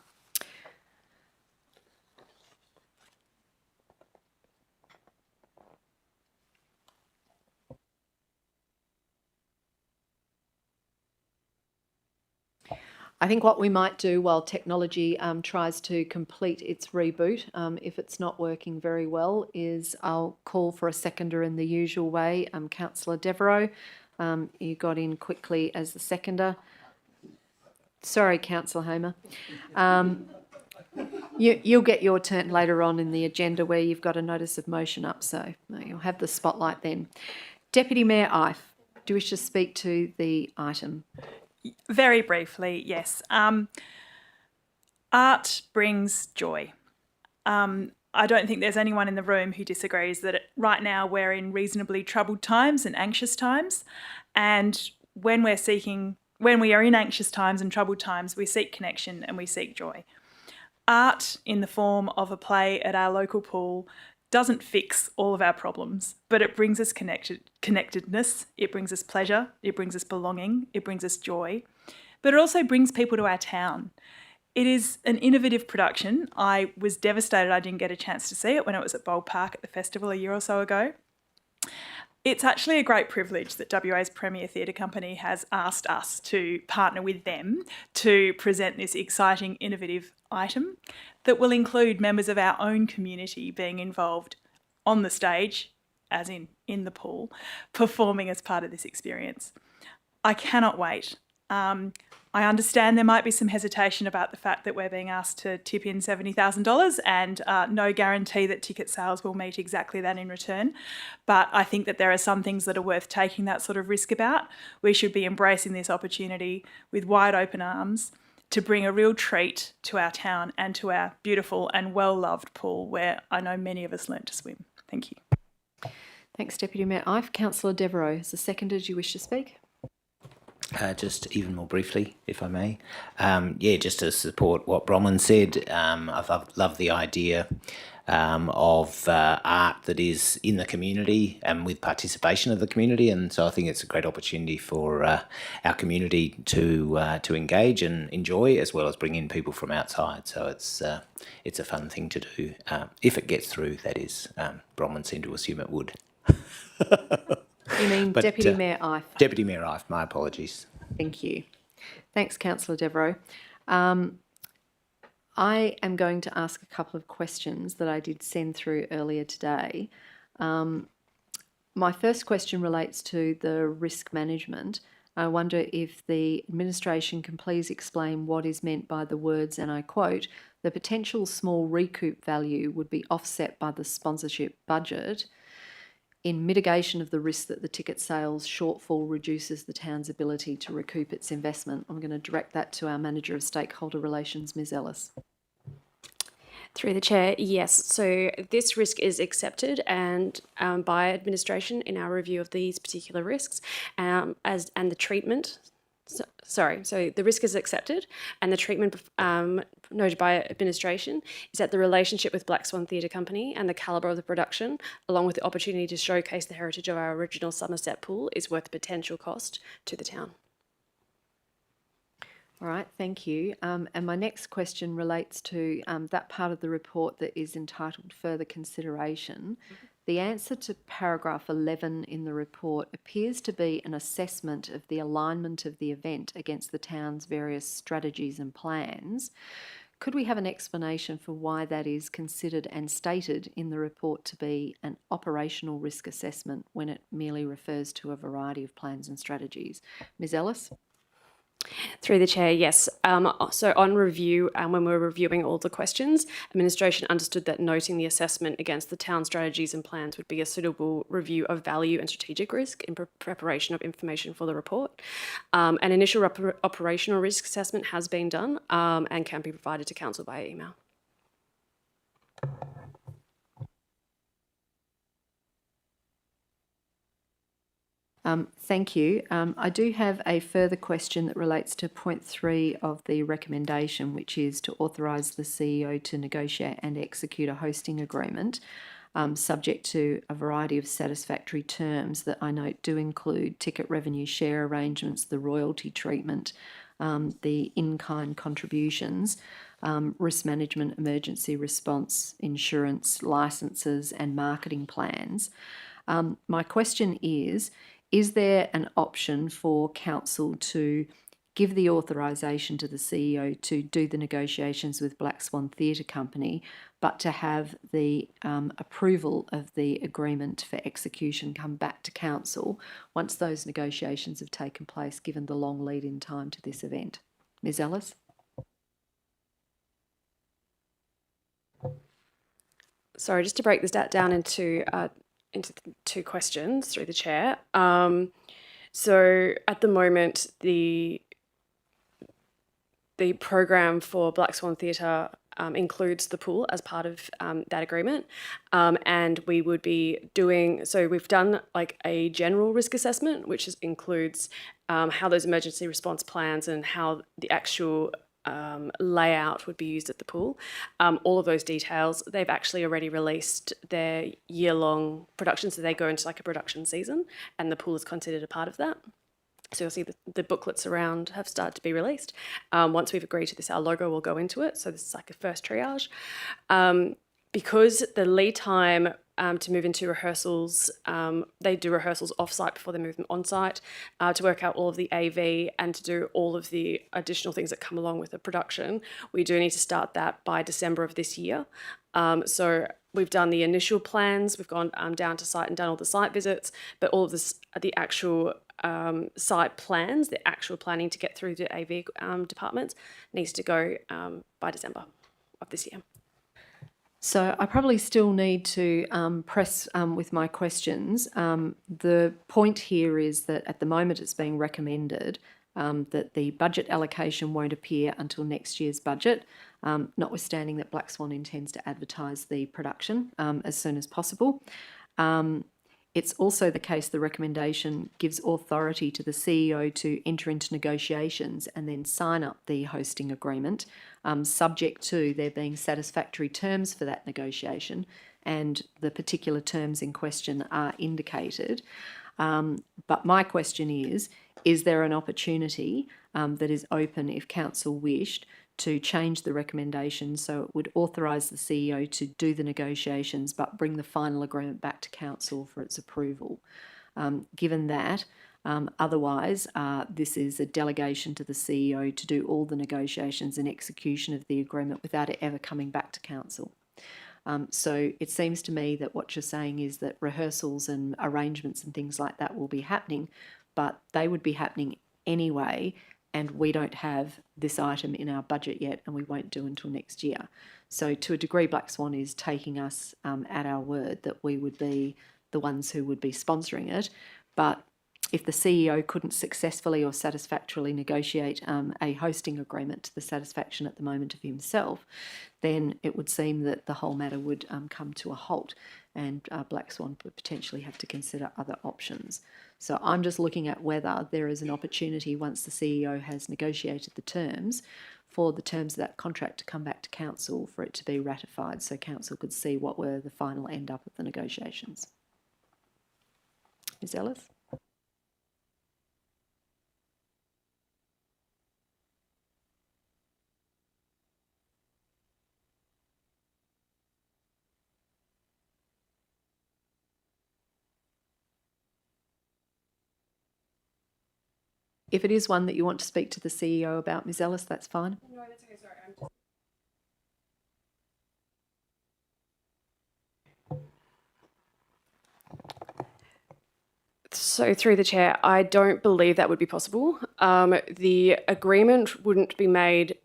B: I think what we might do while technology tries to complete its reboot, if it's not working very well, is I'll call for a seconder in the usual way. Councillor Devereux, you got in quickly as the seconder. Sorry, Councillor Hamer. You'll get your turn later on in the agenda where you've got a notice of motion up, so you'll have the spotlight then. Deputy Mayor Ife, do you wish to speak to the item?
D: Very briefly, yes. Art brings joy. I don't think there's anyone in the room who disagrees that right now we're in reasonably troubled times and anxious times. And when we are in anxious times and troubled times, we seek connection and we seek joy. Art in the form of a play at our local pool doesn't fix all of our problems, but it brings us connectedness, it brings us pleasure, it brings us belonging, it brings us joy, but it also brings people to our town. It is an innovative production. I was devastated I didn't get a chance to see it when it was at Bold Park at the festival a year or so ago. It's actually a great privilege that WA's premier theatre company has asked us to partner with them to present this exciting, innovative item that will include members of our own community being involved on the stage, as in the pool, performing as part of this experience. I cannot wait. I understand there might be some hesitation about the fact that we're being asked to tip in $70,000 and no guarantee that ticket sales will meet exactly that in return. But I think that there are some things that are worth taking that sort of risk about. We should be embracing this opportunity with wide open arms to bring a real treat to our town and to our beautiful and well-loved pool where I know many of us learnt to swim. Thank you.
B: Thanks, Deputy Mayor Ife. Councillor Devereux, as the seconder, do you wish to speak?
I: Just even more briefly, if I may. Just to support what Bronwyn said, I've loved the idea of art that is in the community and with participation of the community, and so I think it's a great opportunity for our community to engage and enjoy, as well as bring in people from outside. So it's a fun thing to do if it gets through. That is, Bronwyn seemed to assume it would.
B: You mean
I: But,
B: Deputy Mayor Ife?
I: Deputy Mayor Ife, my apologies.
B: Thank you. Thanks, Councillor Devereux. I am going to ask a couple of questions that I did send through earlier today. My first question relates to the risk management. I wonder if the administration can please explain what is meant by the words, and I quote, "The potential small recoup value would be offset by the sponsorship budget in mitigation of the risk that the ticket sales shortfall reduces the town's ability to recoup its investment." I'm going to direct that to our Manager of Stakeholder Relations, Ms Ellis.
J: Through the chair, yes. So this risk is accepted and by administration in our review of these particular risks, and the treatment. So the risk is accepted, and the treatment noted by administration is that the relationship with Black Swan Theatre Company and the calibre of the production, along with the opportunity to showcase the heritage of our original Somerset pool, is worth the potential cost to the town.
B: All right, thank you. And my next question relates to that part of the report that is entitled Further Consideration. The answer to paragraph 11 in the report appears to be an assessment of the alignment of the event against the town's various strategies and plans. Could we have an explanation for why that is considered and stated in the report to be an operational risk assessment when it merely refers to a variety of plans and strategies? Ms Ellis?
J: Through the chair, yes. So on review, when we were reviewing all the questions, administration understood that noting the assessment against the town strategies and plans would be a suitable review of value and strategic risk in preparation of information for the report. An initial operational risk assessment has been done and can be provided to council via email.
B: Thank you. I do have a further question that relates to point 3 of the recommendation, which is to authorise the CEO to negotiate and execute a hosting agreement, subject to a variety of satisfactory terms that I note do include ticket revenue share arrangements, the royalty treatment, the in-kind contributions, risk management, emergency response, insurance, licences and marketing plans. My question is there an option for council to give the authorisation to the CEO to do the negotiations with Black Swan Theatre Company, but to have the approval of the agreement for execution come back to council once those negotiations have taken place, given the long lead-in time to this event? Ms Ellis?
J: Sorry, just to break this down into two questions through the chair. So at the moment, the program for Black Swan Theatre includes the pool as part of that agreement, and we would be doing, so we've done like a general risk assessment, which includes how those emergency response plans and how the actual layout would be used at the pool. All of those details, they've actually already released their year-long production, so they go into like a production season, and the pool is considered a part of that. So you'll see the booklets around have started to be released. Once we've agreed to this, our logo will go into it. So this is like a first triage. Because the lead time to move into rehearsals, they do rehearsals off-site before they move them on-site, to work out all of the AV and to do all of the additional things that come along with the production. We do need to start that by December of this year. So we've done the initial plans, we've gone down to site and done all the site visits, but all of this, the actual site plans, the actual planning to get through the AV departments needs to go by December of this year.
B: So I probably still need to press with my questions. The point here is that at the moment it's being recommended that the budget allocation won't appear until next year's budget, notwithstanding that Black Swan intends to advertise the production as soon as possible. It's also the case the recommendation gives authority to the CEO to enter into negotiations and then sign up the hosting agreement, subject to there being satisfactory terms for that negotiation, and the particular terms in question are indicated. But my question is there an opportunity that is open if council wished to change the recommendation so it would authorise the CEO to do the negotiations but bring the final agreement back to council for its approval? Given that, otherwise, this is a delegation to the CEO to do all the negotiations and execution of the agreement without it ever coming back to council. So it seems to me that what you're saying is that rehearsals and arrangements and things like that will be happening, but they would be happening anyway, and we don't have this item in our budget yet, and we won't do until next year. So to a degree, Black Swan is taking us at our word that we would be the ones who would be sponsoring it. But if the CEO couldn't successfully or satisfactorily negotiate a hosting agreement to the satisfaction at the moment of himself, then it would seem that the whole matter would come to a halt, and Black Swan would potentially have to consider other options. So I'm just looking at whether there is an opportunity, once the CEO has negotiated the terms, for the terms of that contract to come back to council for it to be ratified, so council could see what were the final end up of the negotiations. Ms Ellis? If it is one that you want to speak to the CEO about, Ms Ellis, that's fine.
J: No, that's okay, sorry. So through the chair, I don't believe that would be possible. The agreement wouldn't be made.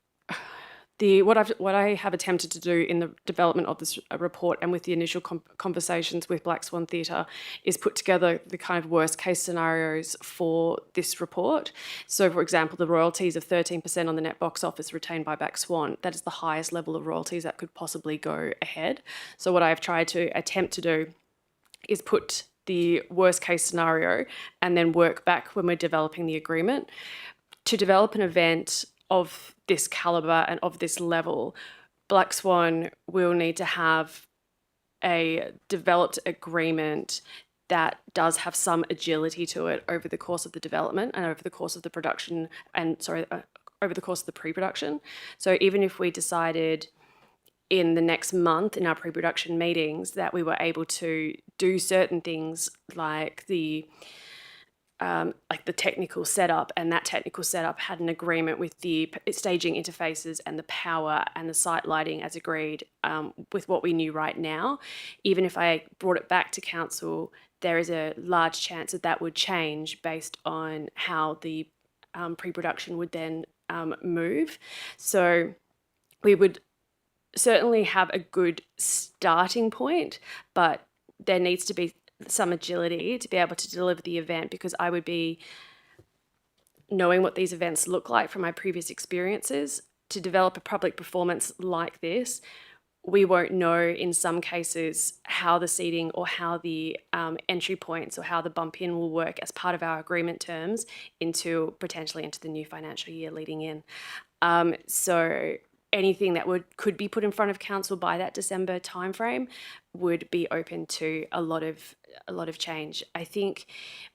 J: What I have attempted to do in the development of this report and with the initial conversations with Black Swan Theatre is put together the kind of worst case scenarios for this report. So, for example, the royalties of 13% on the net box office retained by Black Swan, that is the highest level of royalties that could possibly go ahead. So what I've tried to attempt to do is put the worst case scenario and then work back when we're developing the agreement. To develop an event of this caliber and of this level, Black Swan will need to have a developed agreement that does have some agility to it over the course of the development and over the course of the production over the course of the pre-production. So even if we decided in the next month in our pre-production meetings that we were able to do certain things like the technical setup, and that technical setup had an agreement with the staging interfaces and the power and the site lighting as agreed with what we knew right now, even if I brought it back to council, there is a large chance that that would change based on how the pre-production would then move. So we would certainly have a good starting point, but there needs to be some agility to be able to deliver the event, because I would be knowing what these events look like from my previous experiences. To develop a public performance like this, we won't know in some cases how the seating or how the entry points or how the bump in will work as part of our agreement terms potentially into the new financial year leading in. So anything that could be put in front of council by that December timeframe would be open to a lot of change. I think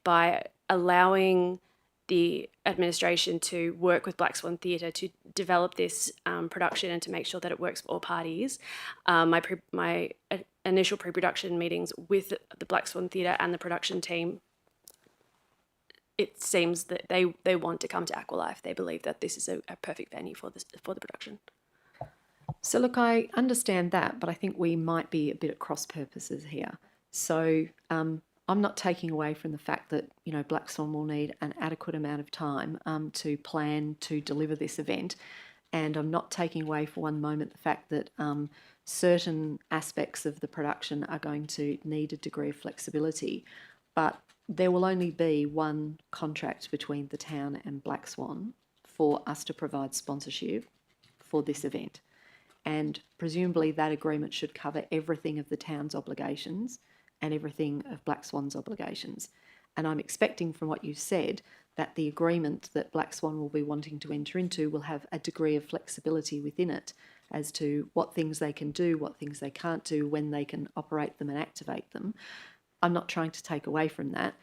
J: by allowing the administration to work with Black Swan Theatre to develop this production and to make sure that it works for all parties, my initial pre-production meetings with the Black Swan Theatre and the production team, it seems that they want to come to Aqualife. They believe that this is a perfect venue for the production.
B: So look, I understand that, but I think we might be a bit at cross purposes here. So I'm not taking away from the fact that, you know, Black Swan will need an adequate amount of time to plan to deliver this event. And I'm not taking away for one moment the fact that certain aspects of the production are going to need a degree of flexibility. But there will only be one contract between the town and Black Swan for us to provide sponsorship for this event. And presumably that agreement should cover everything of the town's obligations and everything of Black Swan's obligations. And I'm expecting from what you said that the agreement that Black Swan will be wanting to enter into will have a degree of flexibility within it as to what things they can do, what things they can't do, when they can operate them and activate them. I'm not trying to take away from that.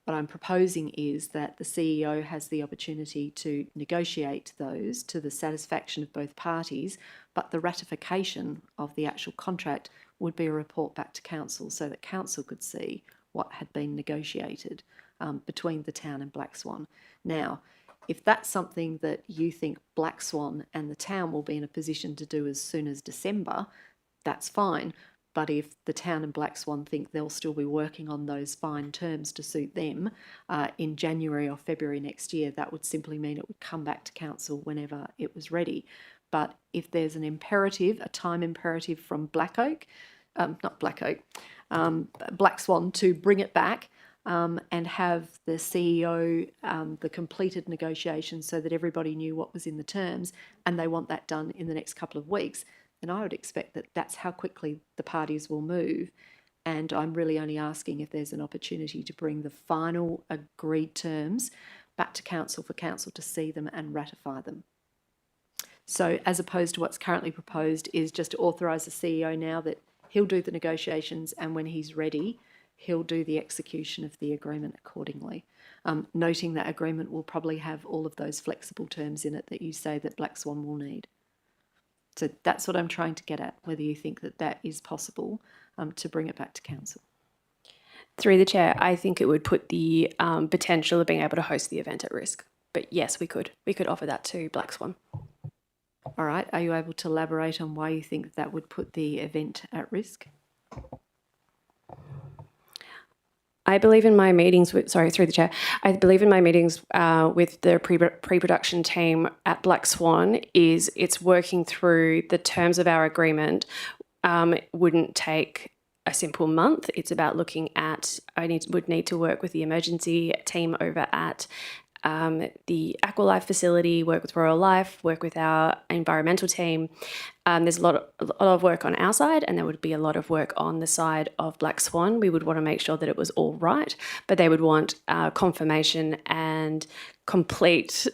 B: What I'm proposing is that the CEO has the opportunity to negotiate those to the satisfaction of both parties, but the ratification of the actual contract would be a report back to council so that council could see what had been negotiated between the town and Black Swan. Now, if that's something that you think Black Swan and the town will be in a position to do as soon as December, that's fine. But if the town and Black Swan think they'll still be working on those fine terms to suit them in January or February next year, that would simply mean it would come back to council whenever it was ready. But if there's an imperative, a time imperative from Black Swan to bring it back and have the CEO, the completed negotiations so that everybody knew what was in the terms, and they want that done in the next couple of weeks, then I would expect that that's how quickly the parties will move. And I'm really only asking if there's an opportunity to bring the final agreed terms back to council for council to see them and ratify them. So as opposed to what's currently proposed is just to authorise the CEO now that he'll do the negotiations, and when he's ready, he'll do the execution of the agreement accordingly. Noting that agreement will probably have all of those flexible terms in it that you say that Black Swan will need. So that's what I'm trying to get at, whether you think that that is possible to bring it back to council.
J: Through the chair, I think it would put the potential of being able to host the event at risk. But yes, we could offer that to Black Swan.
B: All right, are you able to elaborate on why you think that would put the event at risk?
J: I believe in my meetings with, through the chair, I believe in my meetings with the pre-production team at Black Swan it's working through the terms of our agreement. It wouldn't take a simple month. It's about looking at, would need to work with the emergency team over at the Aqualife facility, work with Royal Life, work with our environmental team. There's a lot of work on our side, and there would be a lot of work on the side of Black Swan. We would want to make sure that it was all right, but they would want confirmation and complete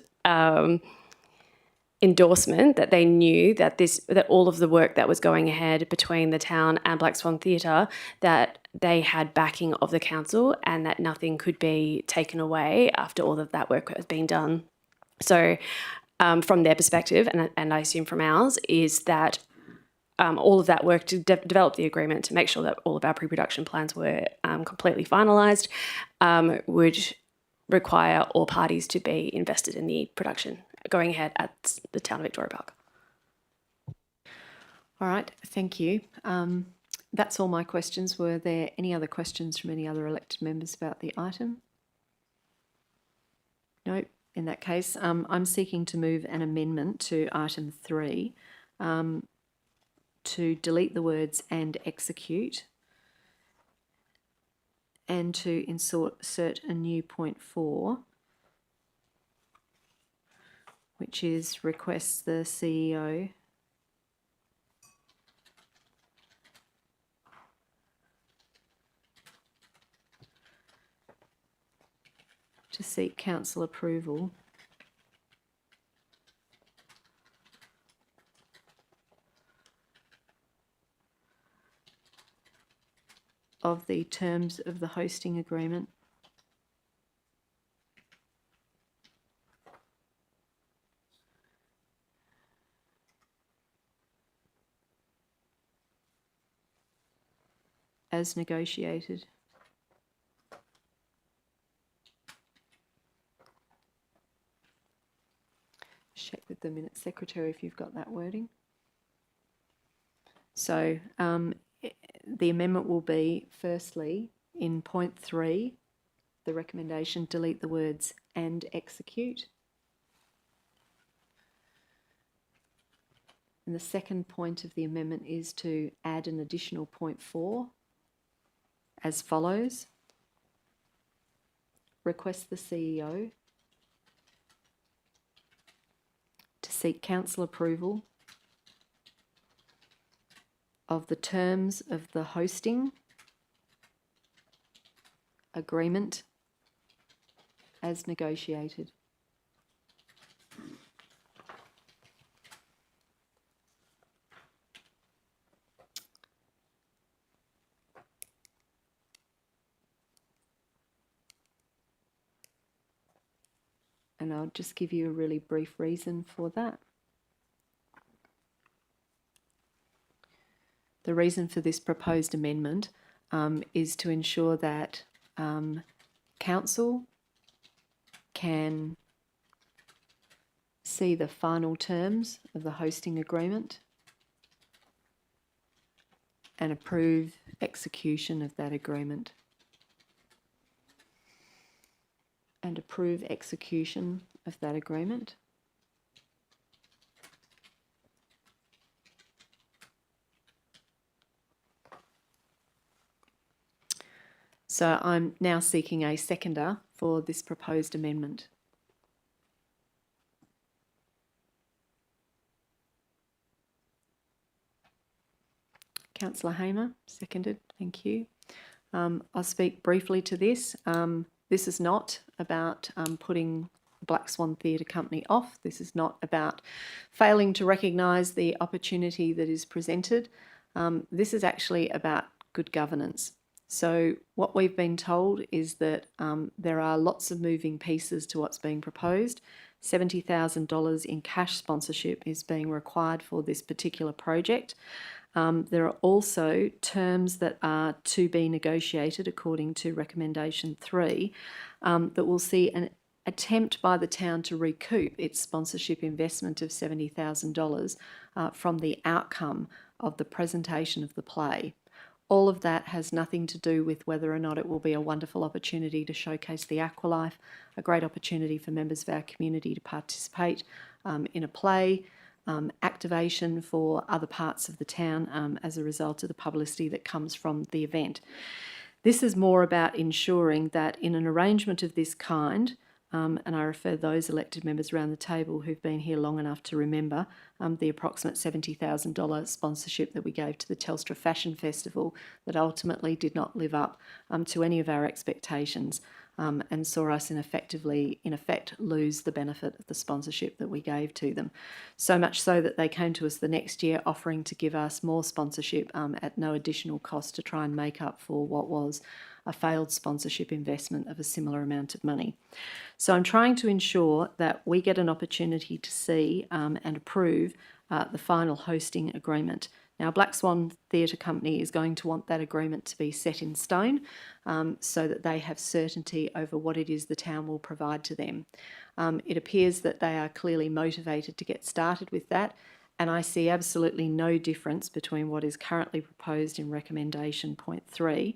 J: endorsement that they knew that that all of the work that was going ahead between the town and Black Swan Theatre, that they had backing of the council and that nothing could be taken away after all of that work has been done. So from their perspective, and I assume from ours, is that all of that work to develop the agreement to make sure that all of our pre-production plans were completely finalised would require all parties to be invested in the production going ahead at the Town of Victoria Park.
B: All right, thank you. That's all my questions. Were there any other questions from any other elected members about the item? No. In that case, I'm seeking to move an amendment to item 3 to delete the words "and execute" and to insert a new point 4, which is requests the CEO to seek council approval of the terms of the hosting agreement as negotiated. Check with the minute secretary if you've got that wording. So the amendment will be, firstly, in point 3, the recommendation, delete the words "and execute." And the second point of the amendment is to add an additional point 4 as follows. Request the CEO to seek council approval of the terms of the hosting agreement as negotiated. And I'll just give you a really brief reason for that. The reason for this proposed amendment is to ensure that council can see the final terms of the hosting agreement and approve execution of that agreement. And approve execution of that agreement. So I'm now seeking a seconder for this proposed amendment. Councillor Hamer, seconded, thank you. I'll speak briefly to this. This is not about putting Black Swan Theatre Company off. This is not about failing to recognise the opportunity that is presented. This is actually about good governance. So what we've been told is that there are lots of moving pieces to what's being proposed. $70,000 in cash sponsorship is being required for this particular project. There are also terms that are to be negotiated according to recommendation 3 that will see an attempt by the town to recoup its sponsorship investment of $70,000 from the outcome of the presentation of the play. All of that has nothing to do with whether or not it will be a wonderful opportunity to showcase the Aqualife, a great opportunity for members of our community to participate in a play, activation for other parts of the town as a result of the publicity that comes from the event. This is more about ensuring that in an arrangement of this kind, and I refer those elected members around the table who've been here long enough to remember the approximate $70,000 sponsorship that we gave to the Telstra Fashion Festival that ultimately did not live up to any of our expectations, and saw us in effect lose the benefit of the sponsorship that we gave to them. So much so that they came to us the next year offering to give us more sponsorship at no additional cost to try and make up for what was a failed sponsorship investment of a similar amount of money. So I'm trying to ensure that we get an opportunity to see and approve the final hosting agreement. Now, Black Swan Theatre Company is going to want that agreement to be set in stone so that they have certainty over what it is the town will provide to them. It appears that they are clearly motivated to get started with that, and I see absolutely no difference between what is currently proposed in recommendation point 3,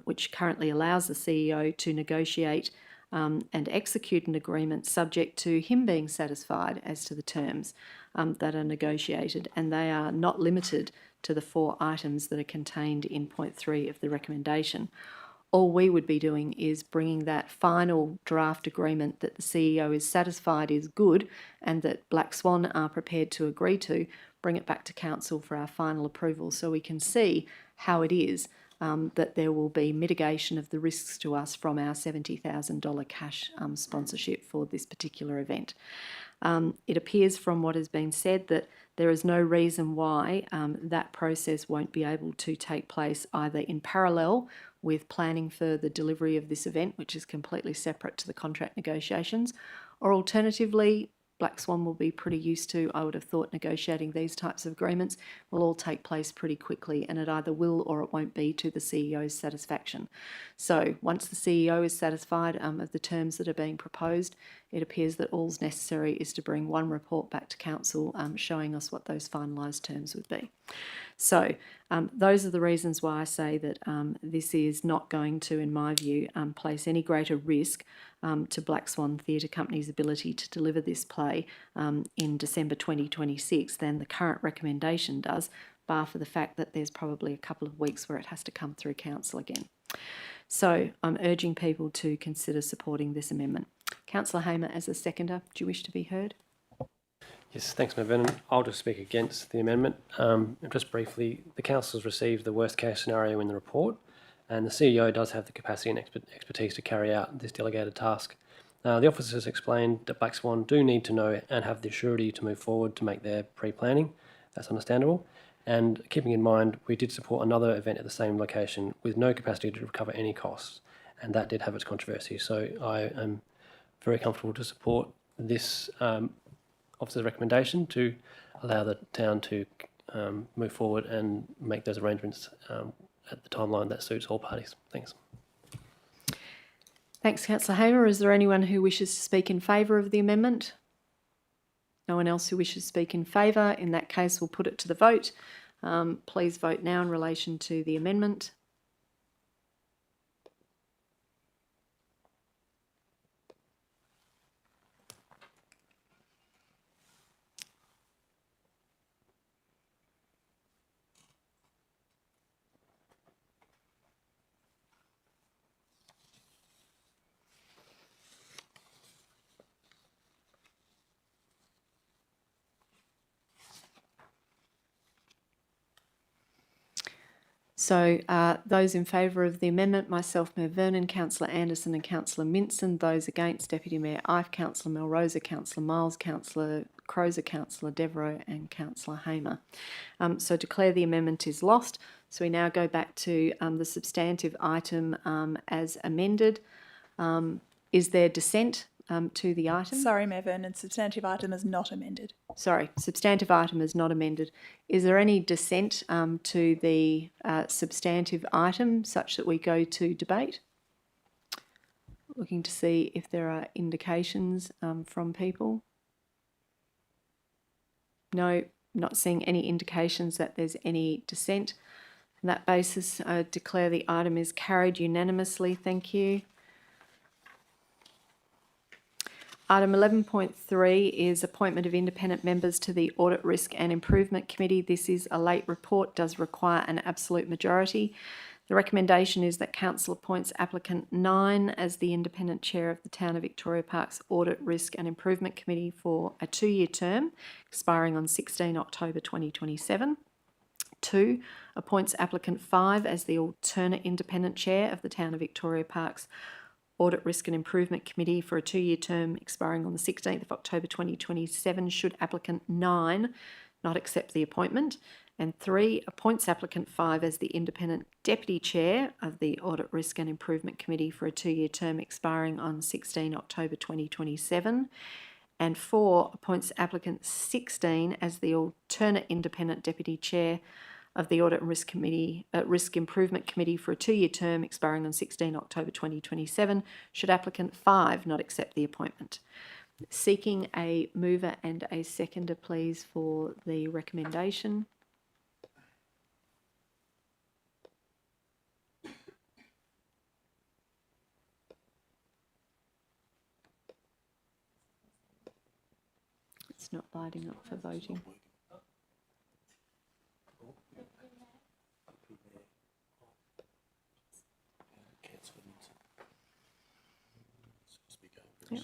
B: which currently allows the CEO to negotiate and execute an agreement subject to him being satisfied as to the terms that are negotiated, and they are not limited to the 4 items that are contained in point 3 of the recommendation. All we would be doing is bringing that final draft agreement that the CEO is satisfied is good and that Black Swan are prepared to agree to, bring it back to council for our final approval so we can see how it is that there will be mitigation of the risks to us from our $70,000 cash sponsorship for this particular event. It appears from what has been said that there is no reason why that process won't be able to take place either in parallel with planning for the delivery of this event, which is completely separate to the contract negotiations, or alternatively, Black Swan will be pretty used to, I would have thought, negotiating these types of agreements will all take place pretty quickly, and it either will or it won't be to the CEO's satisfaction. So once the CEO is satisfied of the terms that are being proposed, it appears that all's necessary is to bring one report back to council showing us what those finalised terms would be. So those are the reasons why I say that this is not going to, in my view, place any greater risk to Black Swan Theatre Company's ability to deliver this play in December 2026 than the current recommendation does, bar for the fact that there's probably a couple of weeks where it has to come through council again. So I'm urging people to consider supporting this amendment. Councillor Hamer, as a seconder, do you wish to be heard?
E: Yes, thanks, Mayor Vernon. I'll just speak against the amendment. Just briefly, the council has received the worst case scenario in the report, and the CEO does have the capacity and expertise to carry out this delegated task. The officers explained that Black Swan do need to know and have the surety to move forward to make their pre-planning. That's understandable. And keeping in mind, we did support another event at the same location with no capacity to recover any costs, and that did have its controversy. So I am very comfortable to support this officer's recommendation to allow the town to move forward and make those arrangements at the timeline that suits all parties. Thanks.
B: Thanks, Councillor Hamer. Is there anyone who wishes to speak in favour of the amendment? No one else who wishes to speak in favour? In that case, we'll put it to the vote. Please vote now in relation to the amendment. So those in favour of the amendment, myself, Mayor Vernon, Councillor Anderson and Councillor Minson. Those against, Deputy Mayor Ife, Councillor Melrosa, Councillor Miles, Councillor Crozer, Councillor Devereux and Councillor Hamer. So declare the amendment is lost. So we now go back to the substantive item as amended. Is there dissent to the item?
D: Sorry, Mayor Vernon, substantive item is not amended.
B: Sorry, substantive item is not amended. Is there any dissent to the substantive item such that we go to debate? Looking to see if there are indications from people. No, not seeing any indications that there's any dissent. On that basis, I declare the item is carried unanimously. Thank you. Item 11.3 is appointment of independent members to the Audit, Risk and Improvement Committee. This is a late report, does require an absolute majority. The recommendation is that Council appoints applicant 9 as the independent chair of the Town of Victoria Parks Audit, Risk and Improvement Committee for a 2-year term expiring on 16 October 2027. 2, appoints applicant 5 as the alternate independent chair of the Town of Victoria Parks Audit, Risk and Improvement Committee for a 2-year term expiring on the 16th of October 2027 should applicant 9 not accept the appointment. And 3, appoints applicant 5 as the independent deputy chair of the Audit, Risk and Improvement Committee for a 2-year term expiring on 16 October 2027. And 4, appoints applicant 16 as the alternate independent deputy chair of the Audit and Risk Improvement Committee for a 2-year term expiring on 16 October 2027, should applicant 5 not accept the appointment. Seeking a mover and a seconder, please, for the recommendation. It's not lighting up for voting. Yep.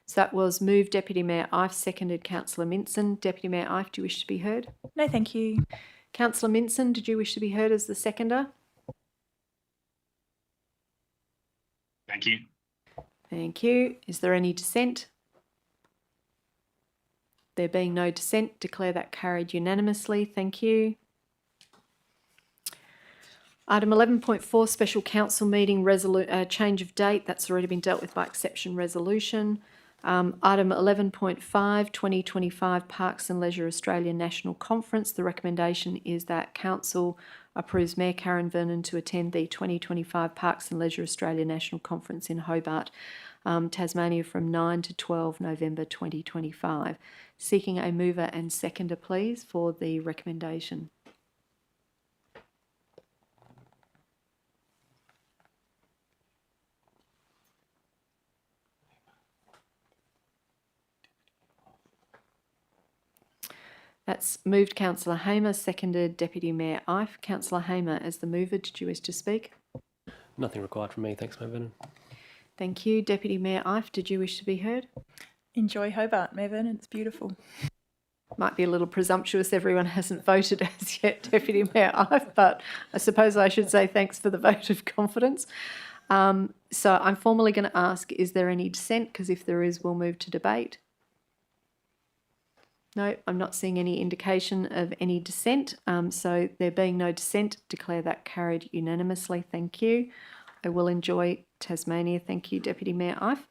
B: So that was moved Deputy Mayor Ife, seconded Councillor Minson. Deputy Mayor Ife, do you wish to be heard?
D: No, thank you.
B: Councillor Minson, did you wish to be heard as the seconder?
K: Thank you.
B: Thank you. Is there any dissent? There being no dissent, declare that carried unanimously. Thank you. Item 11.4, Special Council Meeting change of date. That's already been dealt with by exception resolution. Item 11.5, 2025 Parks and Leisure Australia National Conference. The recommendation is that Council approves Mayor Karen Vernon to attend the 2025 Parks and Leisure Australia National Conference in Hobart, Tasmania from 9 to 12 November 2025. Seeking a mover and seconder, please, for the recommendation. That's moved Councillor Hamer, seconded Deputy Mayor Ife. Councillor Hamer, as the mover, did you wish to speak?
E: Nothing required from me. Thanks, Mayor Vernon.
B: Thank you. Deputy Mayor Ife, did you wish to be heard?
D: Enjoy Hobart, Mayor Vernon. It's beautiful.
B: Might be a little presumptuous, everyone hasn't voted as yet, Deputy Mayor Ife, but I suppose I should say thanks for the vote of confidence. So I'm formally going to ask, is there any dissent? Because if there is, we'll move to debate. No, I'm not seeing any indication of any dissent. So there being no dissent, declare that carried unanimously. Thank you. I will enjoy Tasmania. Thank you, Deputy Mayor Ife.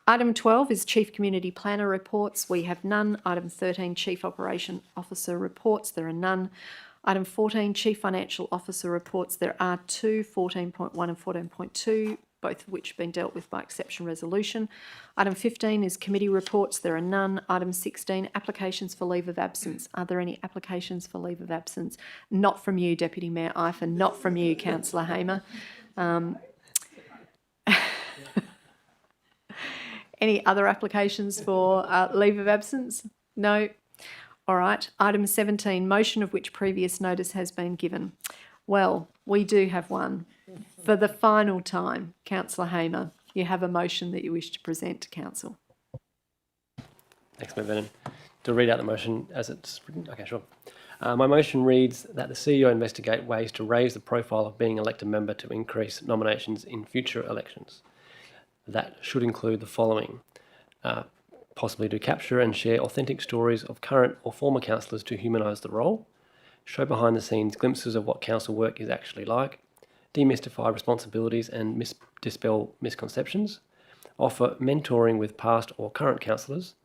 B: Item 12 is Chief Community Planner reports. We have none. Item 13, Chief Operation Officer reports. There are none. Item 14, Chief Financial Officer reports. There are 2, 14.1 and 14.2, both of which have been dealt with by exception resolution. Item 15 is committee reports. There are none. Item 16, applications for leave of absence. Are there any applications for leave of absence? Not from you, Deputy Mayor Ife, and not from you, Councillor Hamer. Any other applications for leave of absence? No. All right. Item 17, motion of which previous notice has been given. Well, we do have one. For the final time, Councillor Hamer, you have a motion that you wish to present to Council.
E: Thanks, Mayor Vernon. To read out the motion as it's written. Okay, sure. My motion reads that the CEO investigate ways to raise the profile of being elected member to increase nominations in future elections. That should include the following. Possibly to capture and share authentic stories of current or former councillors to humanise the role, show behind the scenes glimpses of what council work is actually like, demystify responsibilities and dispel misconceptions, offer mentoring with past or current councillors,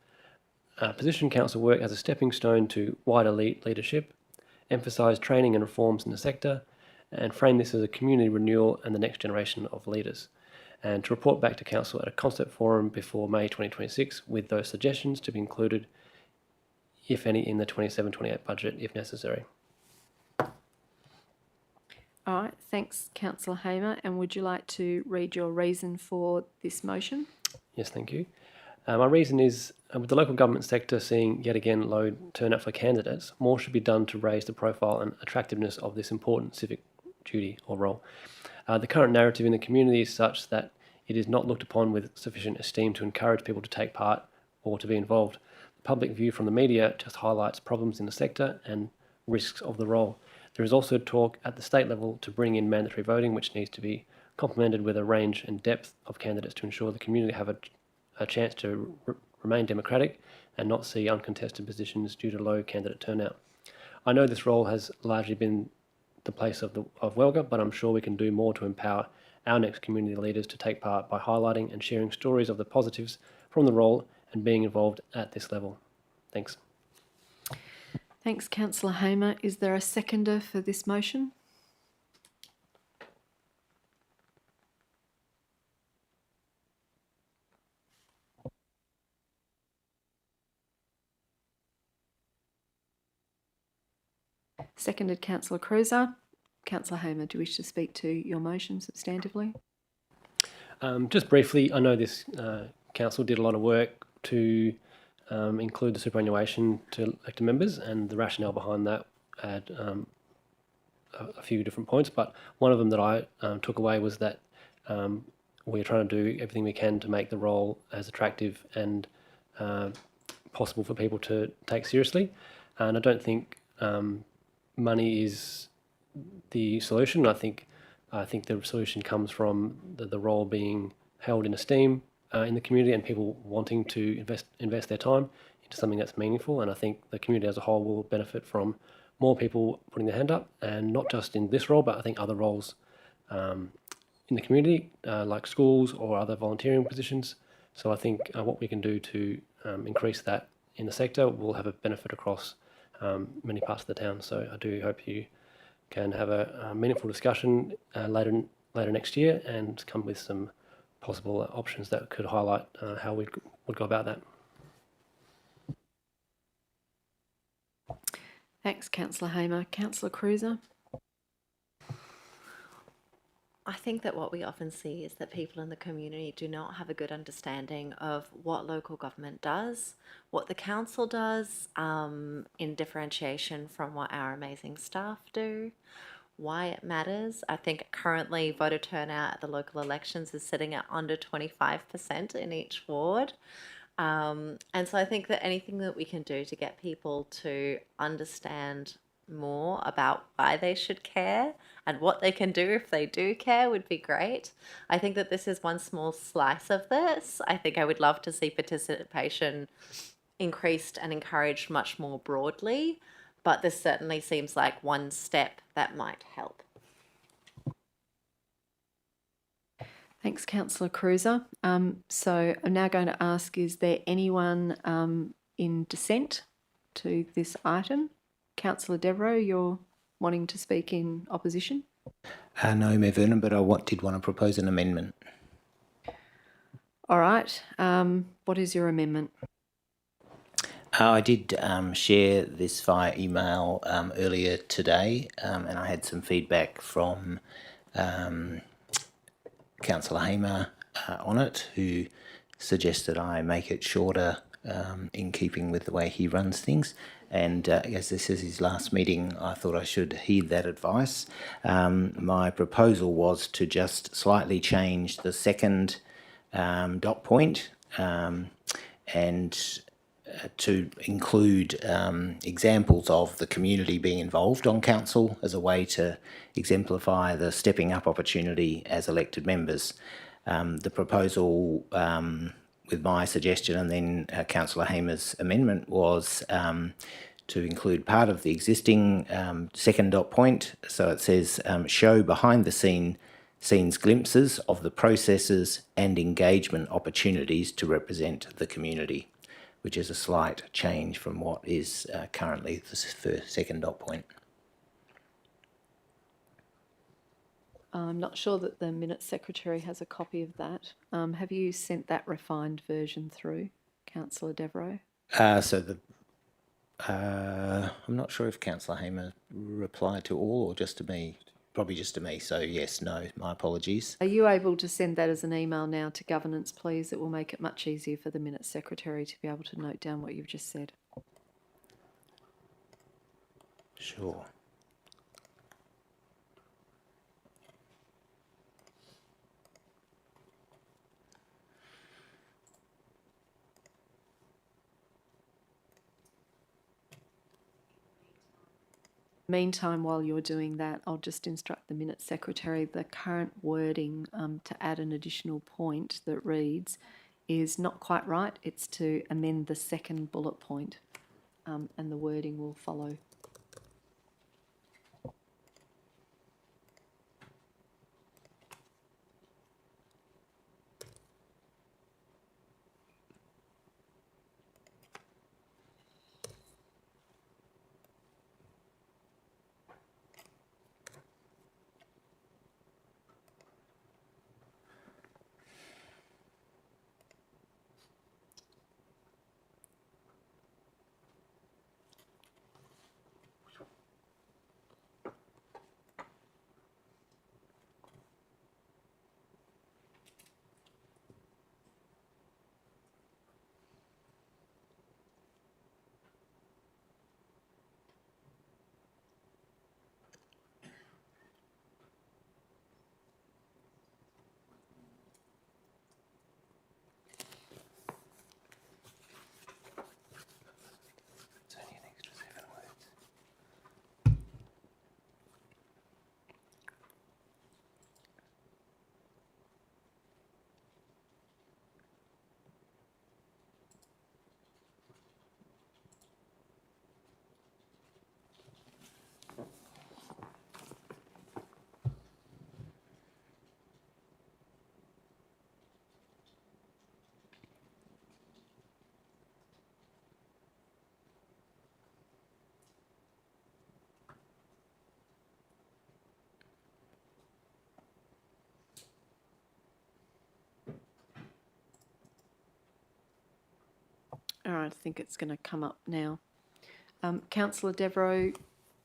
E: position council work as a stepping stone to wider leadership, emphasise training and reforms in the sector, and frame this as a community renewal and the next generation of leaders. And to report back to Council at a concept forum before May 2026 with those suggestions to be included, if any, in the 27-28 budget if necessary.
B: All right, thanks, Councillor Hamer. And would you like to read your reason for this motion?
E: Yes, thank you. My reason is, with the local government sector seeing yet again low turnout for candidates, more should be done to raise the profile and attractiveness of this important civic duty or role. The current narrative in the community is such that it is not looked upon with sufficient esteem to encourage people to take part or to be involved. The public view from the media just highlights problems in the sector and risks of the role. There is also talk at the state level to bring in mandatory voting, which needs to be complemented with a range and depth of candidates to ensure the community have a chance to remain democratic and not see uncontested positions due to low candidate turnout. I know this role has largely been the place of Welga, but I'm sure we can do more to empower our next community leaders to take part by highlighting and sharing stories of the positives from the role and being involved at this level. Thanks.
B: Thanks, Councillor Hamer. Is there a seconder for this motion? Seconded, Councillor Cruiser. Councillor Hamer, do you wish to speak to your motion substantively?
E: Just briefly, I know this council did a lot of work to include the superannuation to elected members, and the rationale behind that had a few different points, but one of them that I took away was that we're trying to do everything we can to make the role as attractive and possible for people to take seriously. And I don't think money is the solution. I think the solution comes from the role being held in esteem in the community and people wanting to invest their time into something that's meaningful. And I think the community as a whole will benefit from more people putting their hand up, and not just in this role, but I think other roles in the community, like schools or other volunteering positions. So I think what we can do to increase that in the sector will have a benefit across many parts of the town. So I do hope you can have a meaningful discussion later next year and come with some possible options that could highlight how we would go about that.
B: Thanks, Councillor Hamer. Councillor Cruiser.
L: I think that what we often see is that people in the community do not have a good understanding of what local government does, what the council does, in differentiation from what our amazing staff do, why it matters. I think currently voter turnout at the local elections is sitting at under 25% in each ward. And so I think that anything that we can do to get people to understand more about why they should care and what they can do if they do care would be great. I think that this is one small slice of this. I think I would love to see participation increased and encouraged much more broadly, but this certainly seems like one step that might help.
B: Thanks, Councillor Cruiser. So I'm now going to ask, is there anyone in dissent to this item? Councillor Devereux, you're wanting to speak in opposition?
I: No, Mayor Vernon, but I did want to propose an amendment.
B: All right. What is your amendment?
I: I did share this via email earlier today, and I had some feedback from Councillor Hamer on it, who suggested I make it shorter in keeping with the way he runs things. And as this is his last meeting, I thought I should heed that advice. My proposal was to just slightly change the second dot point and to include examples of the community being involved on council as a way to exemplify the stepping up opportunity as elected members. The proposal with my suggestion and then Councillor Hamer's amendment was to include part of the existing second dot point. So it says show behind the scenes glimpses of the processes and engagement opportunities to represent the community, which is a slight change from what is currently the second dot point.
B: I'm not sure that the Minutes Secretary has a copy of that. Have you sent that refined version through, Councillor Devereux?
I: I'm not sure if Councillor Hamer replied to all or just to me. Probably just to me. So yes, no, my apologies.
B: Are you able to send that as an email now to governance, please? It will make it much easier for the Minutes Secretary to be able to note down what you've just said.
I: Sure.
B: Meantime, while you're doing that, I'll just instruct the minutes secretary. The current wording to add an additional point that reads is not quite right. It's to amend the second bullet point, and the wording will follow. All right, I think it's going to come up now. Councillor Devereux,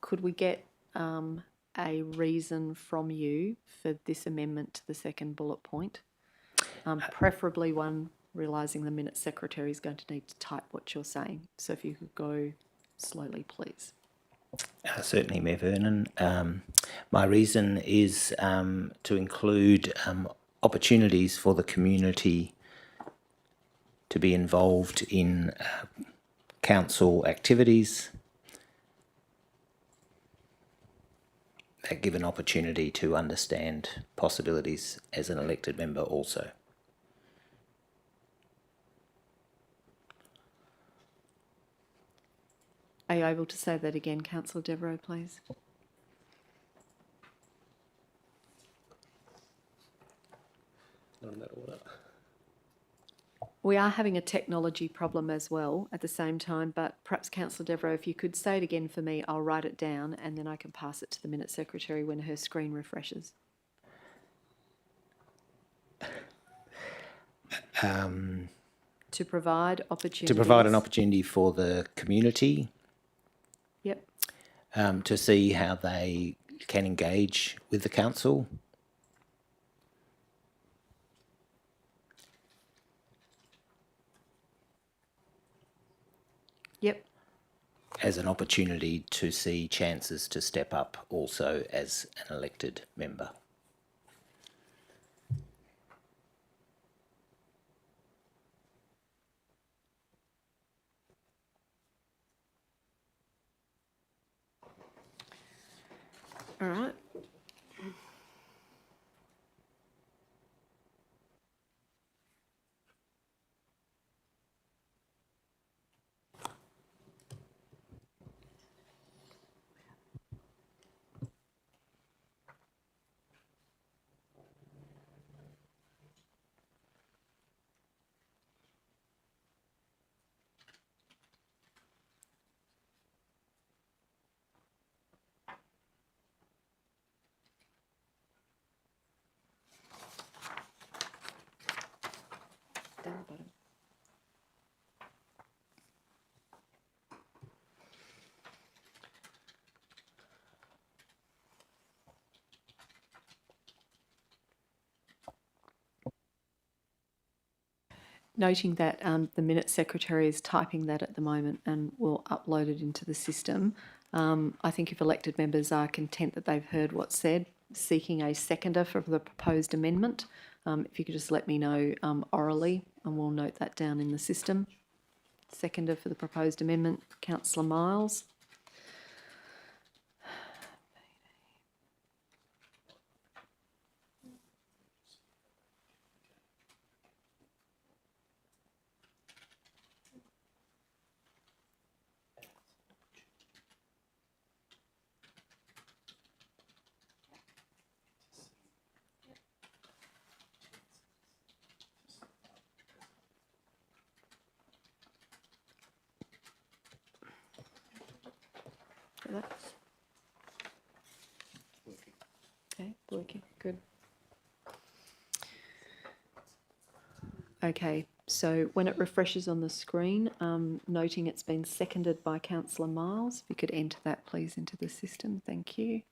B: could we get a reason from you for this amendment to the second bullet point? Preferably one realising the minutes secretary is going to need to type what you're saying. So if you could go slowly, please.
I: Certainly, Mayor Vernon. My reason is to include opportunities for the community to be involved in council activities that give an opportunity to understand possibilities as an elected member also.
B: Are you able to say that again, Councillor Devereux, please?
E: Not in that order.
B: We are having a technology problem as well at the same time, but perhaps Councillor Devereux, if you could say it again for me, I'll write it down and then I can pass it to the minutes secretary when her screen refreshes. To provide opportunities.
I: To provide an opportunity for the community.
B: Yep.
I: To see how they can engage with the council.
B: Yep.
I: As an opportunity to see chances to step up also as an elected member.
B: All right. Down the bottom. Noting that the minutes secretary is typing that at the moment and will upload it into the system. I think if elected members are content that they've heard what's said, seeking a seconder for the proposed amendment, if you could just let me know orally and we'll note that down in the system. Seconder for the proposed amendment, Councillor Miles. for that. Okay, working, good. Okay, so when it refreshes on the screen, noting it's been seconded by Councillor Miles, if you could enter that please into the system, thank you.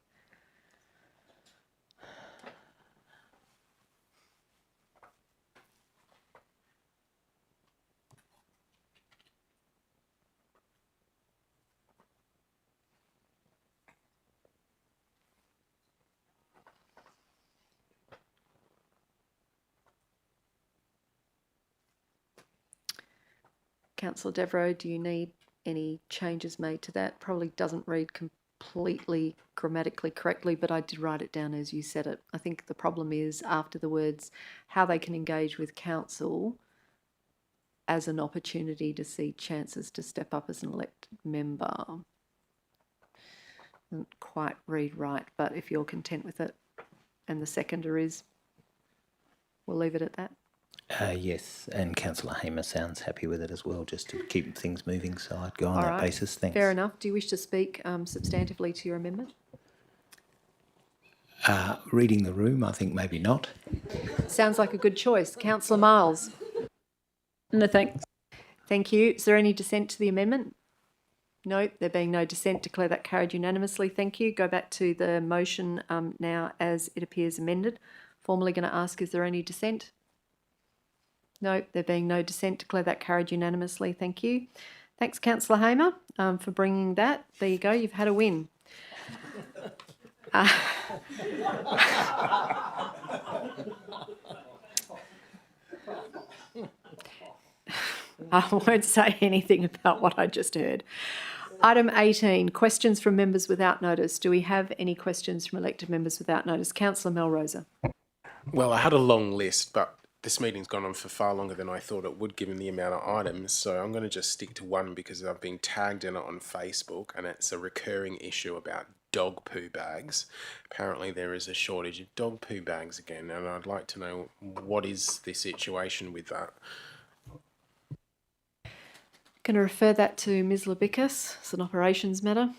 B: Councillor Devereux, do you need any changes made to that? Probably doesn't read completely grammatically correctly, but I did write it down as you said it. I think the problem is after the words, how they can engage with council as an opportunity to see chances to step up as an elected member. Doesn't quite read right, but if you're content with it and the seconder is, we'll leave it at that.
I: Yes, and Councillor Hamer sounds happy with it as well, just to keep things moving, so I'd go on
B: All
I: that
B: right,
I: basis. Thanks.
B: fair enough. Do you wish to speak substantively to your amendment?
I: Reading the room, I think maybe not.
B: Sounds like a good choice. Councillor Miles.
C: No, thanks.
B: Thank you. Is there any dissent to the amendment? No, there being no dissent, declare that carried unanimously. Thank you. Go back to the motion now as it appears amended. Formally going to ask, is there any dissent? No, there being no dissent, declare that carried unanimously. Thank you. Thanks, Councillor Hamer, for bringing that. There you go. You've had a win. I won't say anything about what I just heard. Item 18, questions from members without notice. Do we have any questions from elected members without notice? Councillor Melrosa.
M: Well, I had a long list, but this meeting's gone on for far longer than I thought it would, given the amount of items. So I'm going to just stick to one because I've been tagged in it on Facebook, and it's a recurring issue about dog poo bags. Apparently there is a shortage of dog poo bags again, and I'd like to know what is the situation with that.
B: Going to refer that to Ms Labicus. It's an operations matter.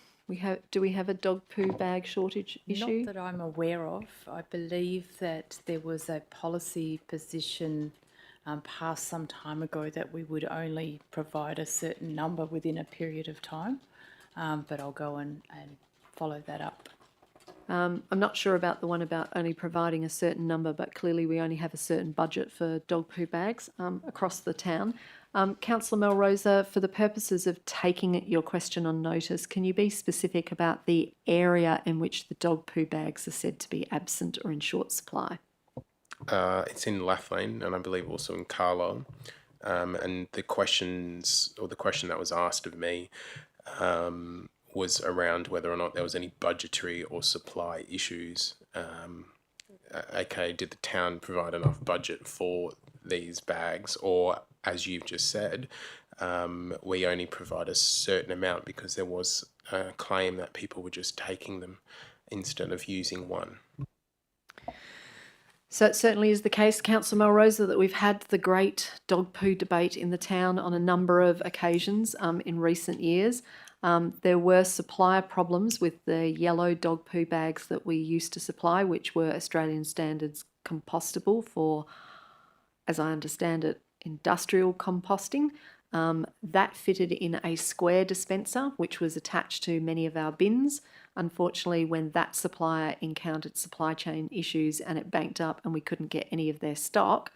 B: Do we have a dog poo bag shortage issue?
G: Not that I'm aware of. I believe that there was a policy position passed some time ago that we would only provide a certain number within a period of time, but I'll go and follow that up.
B: I'm not sure about the one about only providing a certain number, but clearly we only have a certain budget for dog poo bags across the town. Councillor Melrosa, for the purposes of taking your question on notice, can you be specific about the area in which the dog poo bags are said to be absent or in short supply?
M: It's in Lathlane, and I believe also in Carlisle. And the question that was asked of me was around whether or not there was any budgetary or supply issues. Okay, did the town provide enough budget for these bags, or as you've just said, we only provide a certain amount because there was a claim that people were just taking them instead of using one.
B: So it certainly is the case, Councillor Melrosa, that we've had the great dog poo debate in the town on a number of occasions in recent years. There were supplier problems with the yellow dog poo bags that we used to supply, which were Australian standards compostable for, as I understand it, industrial composting. That fitted in a square dispenser, which was attached to many of our bins. Unfortunately, when that supplier encountered supply chain issues and it banked up and we couldn't get any of their stock,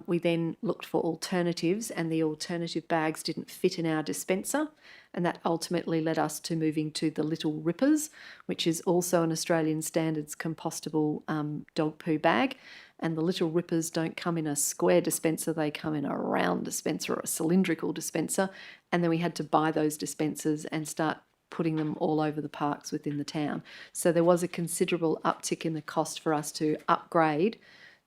B: we then looked for alternatives, and the alternative bags didn't fit in our dispenser, and that ultimately led us to moving to the Little Rippers, which is also an Australian standards compostable dog poo bag. And the Little Rippers don't come in a square dispenser, they come in a round dispenser or a cylindrical dispenser, and then we had to buy those dispensers and start putting them all over the parks within the town. So there was a considerable uptick in the cost for us to upgrade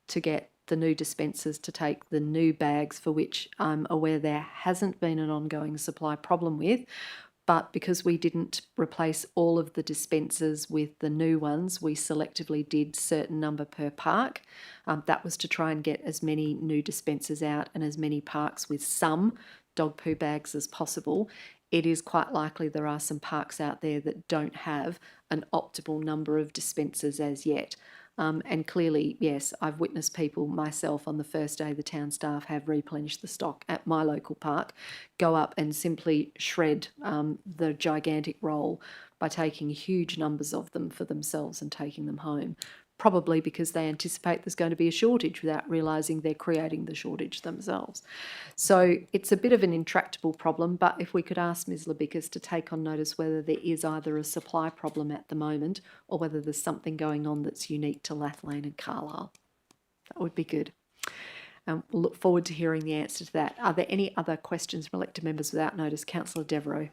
B: to get the new dispensers to take the new bags, for which I'm aware there hasn't been an ongoing supply problem with. But because we didn't replace all of the dispensers with the new ones, we selectively did certain number per park. That was to try and get as many new dispensers out and as many parks with some dog poo bags as possible. it is quite likely there are some parks out there that don't have an optimal number of dispensers as yet. And clearly, yes, I've witnessed people myself on the first day the town staff have replenished the stock at my local park, go up and simply shred the gigantic roll by taking huge numbers of them for themselves and taking them home, probably because they anticipate there's going to be a shortage without realising they're creating the shortage themselves. So it's a bit of an intractable problem, but if we could ask Ms Labicus to take on notice whether there is either a supply problem at the moment or whether there's something going on that's unique to Lathlane and Carlisle. That would be good. We'll look forward to hearing the answer to that. Are there any other questions from elected members without notice? Councillor Devereux.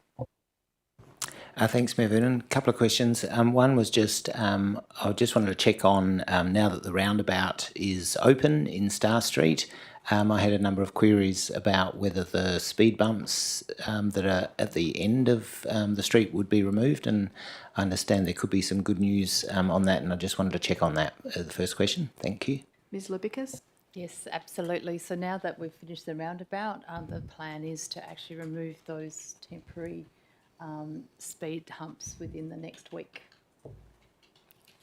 I: Thanks, Mayor Vernon. A couple of questions. One was just, I just wanted to check on, now that the roundabout is open in Star Street, I had a number of queries about whether the speed bumps that are at the end of the street would be removed, and I understand there could be some good news on that, and I just wanted to check on that as the first question. Thank you.
B: Ms Labicus?
G: Yes, absolutely. So now that we've finished the roundabout, the plan is to actually remove those temporary speed humps within the next week.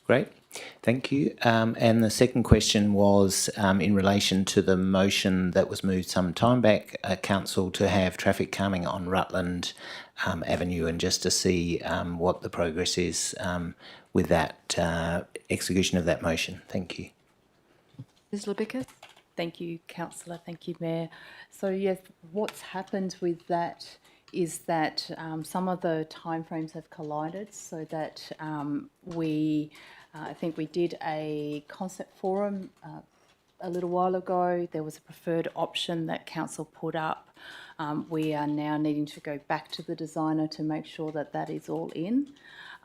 I: Great, thank you. And the second question was in relation to the motion that was moved some time back, Council, to have traffic calming on Rutland Avenue, and just to see what the progress is with that execution of that motion. Thank you.
B: Ms Labicus?
G: Thank you, Councillor. Thank you, Mayor. So yes, what's happened with that is that some of the timeframes have collided, so that I think we did a concept forum a little while ago. There was a preferred option that council put up. We are now needing to go back to the designer to make sure that that is all in.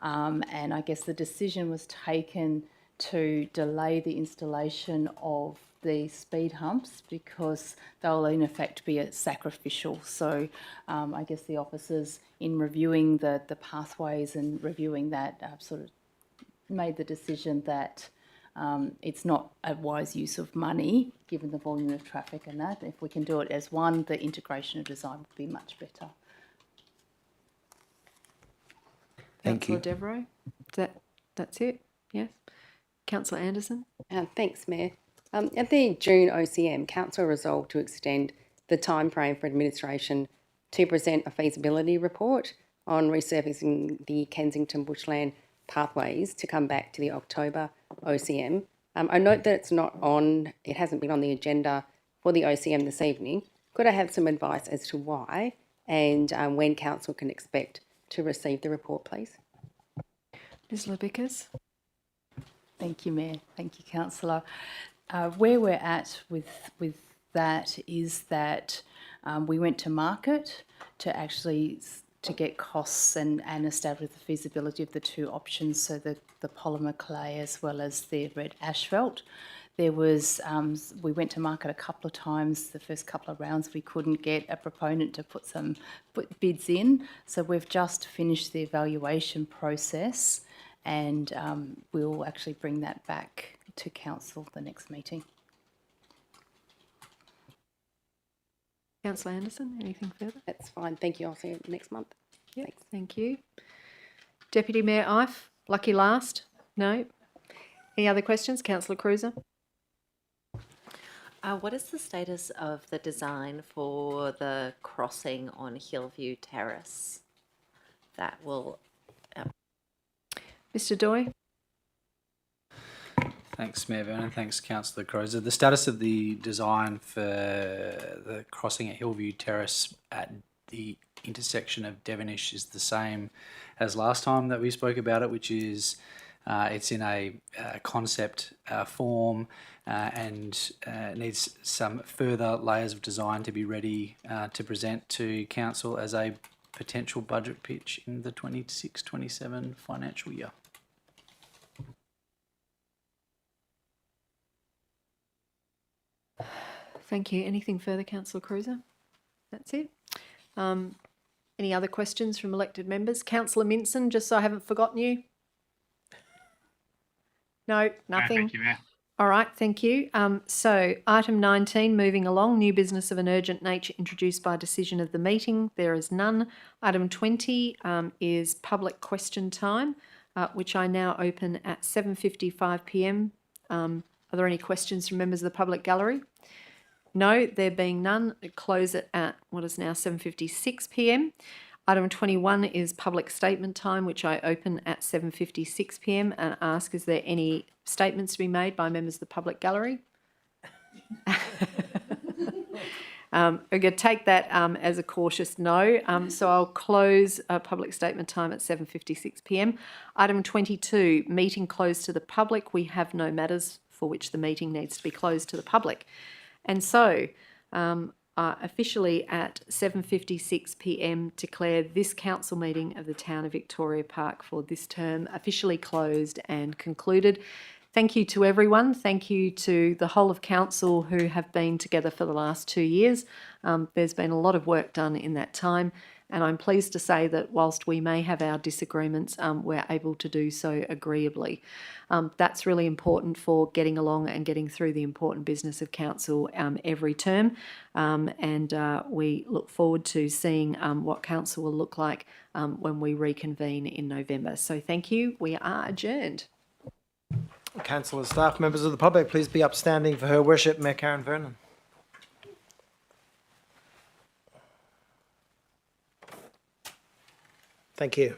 G: And I guess the decision was taken to delay the installation of the speed humps because they'll in effect be sacrificial. So I guess the officers, in reviewing the pathways and reviewing that, sort of made the decision that it's not a wise use of money given the volume of traffic and that. If we can do it as one, the integration of design would be much better.
I: Thank you.
B: Councillor Devereux? That's it? Yes. Councillor Anderson?
N: Thanks, Mayor. At the June OCM, Council resolved to extend the timeframe for administration to present a feasibility report on resurfacing the Kensington Bushland pathways to come back to the October OCM. I note that it hasn't been on the agenda for the OCM this evening. Could I have some advice as to why and when Council can expect to receive the report, please?
B: Ms Labicus?
G: Thank you, Mayor. Thank you, Councillor. Where we're at with that is that we went to market to get costs and establish the feasibility of the two options, so the polymer clay as well as the red asphalt. There was, we went to market a couple of times. The first couple of rounds we couldn't get a proponent to put bids in, so we've just finished the evaluation process, and we'll actually bring that back to council the next meeting.
B: Councillor Anderson, anything further?
N: That's fine. Thank you. I'll see you next month.
B: Yep,
N: Thanks.
B: thank you. Deputy Mayor Ife, lucky last? No? Any other questions? Councillor Cruiser?
L: What is the status of the design for the crossing on Hillview Terrace? That will...
B: Mr Doy?
H: Thanks, Mayor Vernon. Thanks, Councillor Crozer. The status of the design for the crossing at Hillview Terrace at the intersection of Devonish is the same as last time that we spoke about it, which is it's in a concept form and needs some further layers of design to be ready to present to Council as a potential budget pitch in the 26-27 financial year.
B: Thank you. Anything further, Councillor Cruiser? That's it. Any other questions from elected members? Councillor Minson, just so I haven't forgotten you. No, nothing.
K: Thank you, Mayor.
B: All right, thank you. So item 19, moving along, new business of an urgent nature introduced by decision of the meeting. There is none. Item 20 is public question time, which I now open at 7:55 p.m. Are there any questions from members of the public gallery? No, there being none, close it at what is now 7:56 p.m. Item 21 is public statement time, which I open at 7:56 p.m. and ask, is there any statements to be made by members of the public gallery? We're going to take that as a cautious no. So I'll close public statement time at 7:56 p.m. Item 22, meeting closed to the public. We have no matters for which the meeting needs to be closed to the public. And so officially at 7:56 p.m. declare this council meeting of the Town of Victoria Park for this term officially closed and concluded. Thank you to everyone. Thank you to the whole of council who have been together for the last 2 years. There's been a lot of work done in that time, and I'm pleased to say that whilst we may have our disagreements, we're able to do so agreeably. That's really important for getting along and getting through the important business of council every term, and we look forward to seeing what council will look like when we reconvene in November. So thank you. We are adjourned.
A: Councillors, staff, members of the public, please be upstanding for Her Worship Mayor Karen Vernon. Thank you.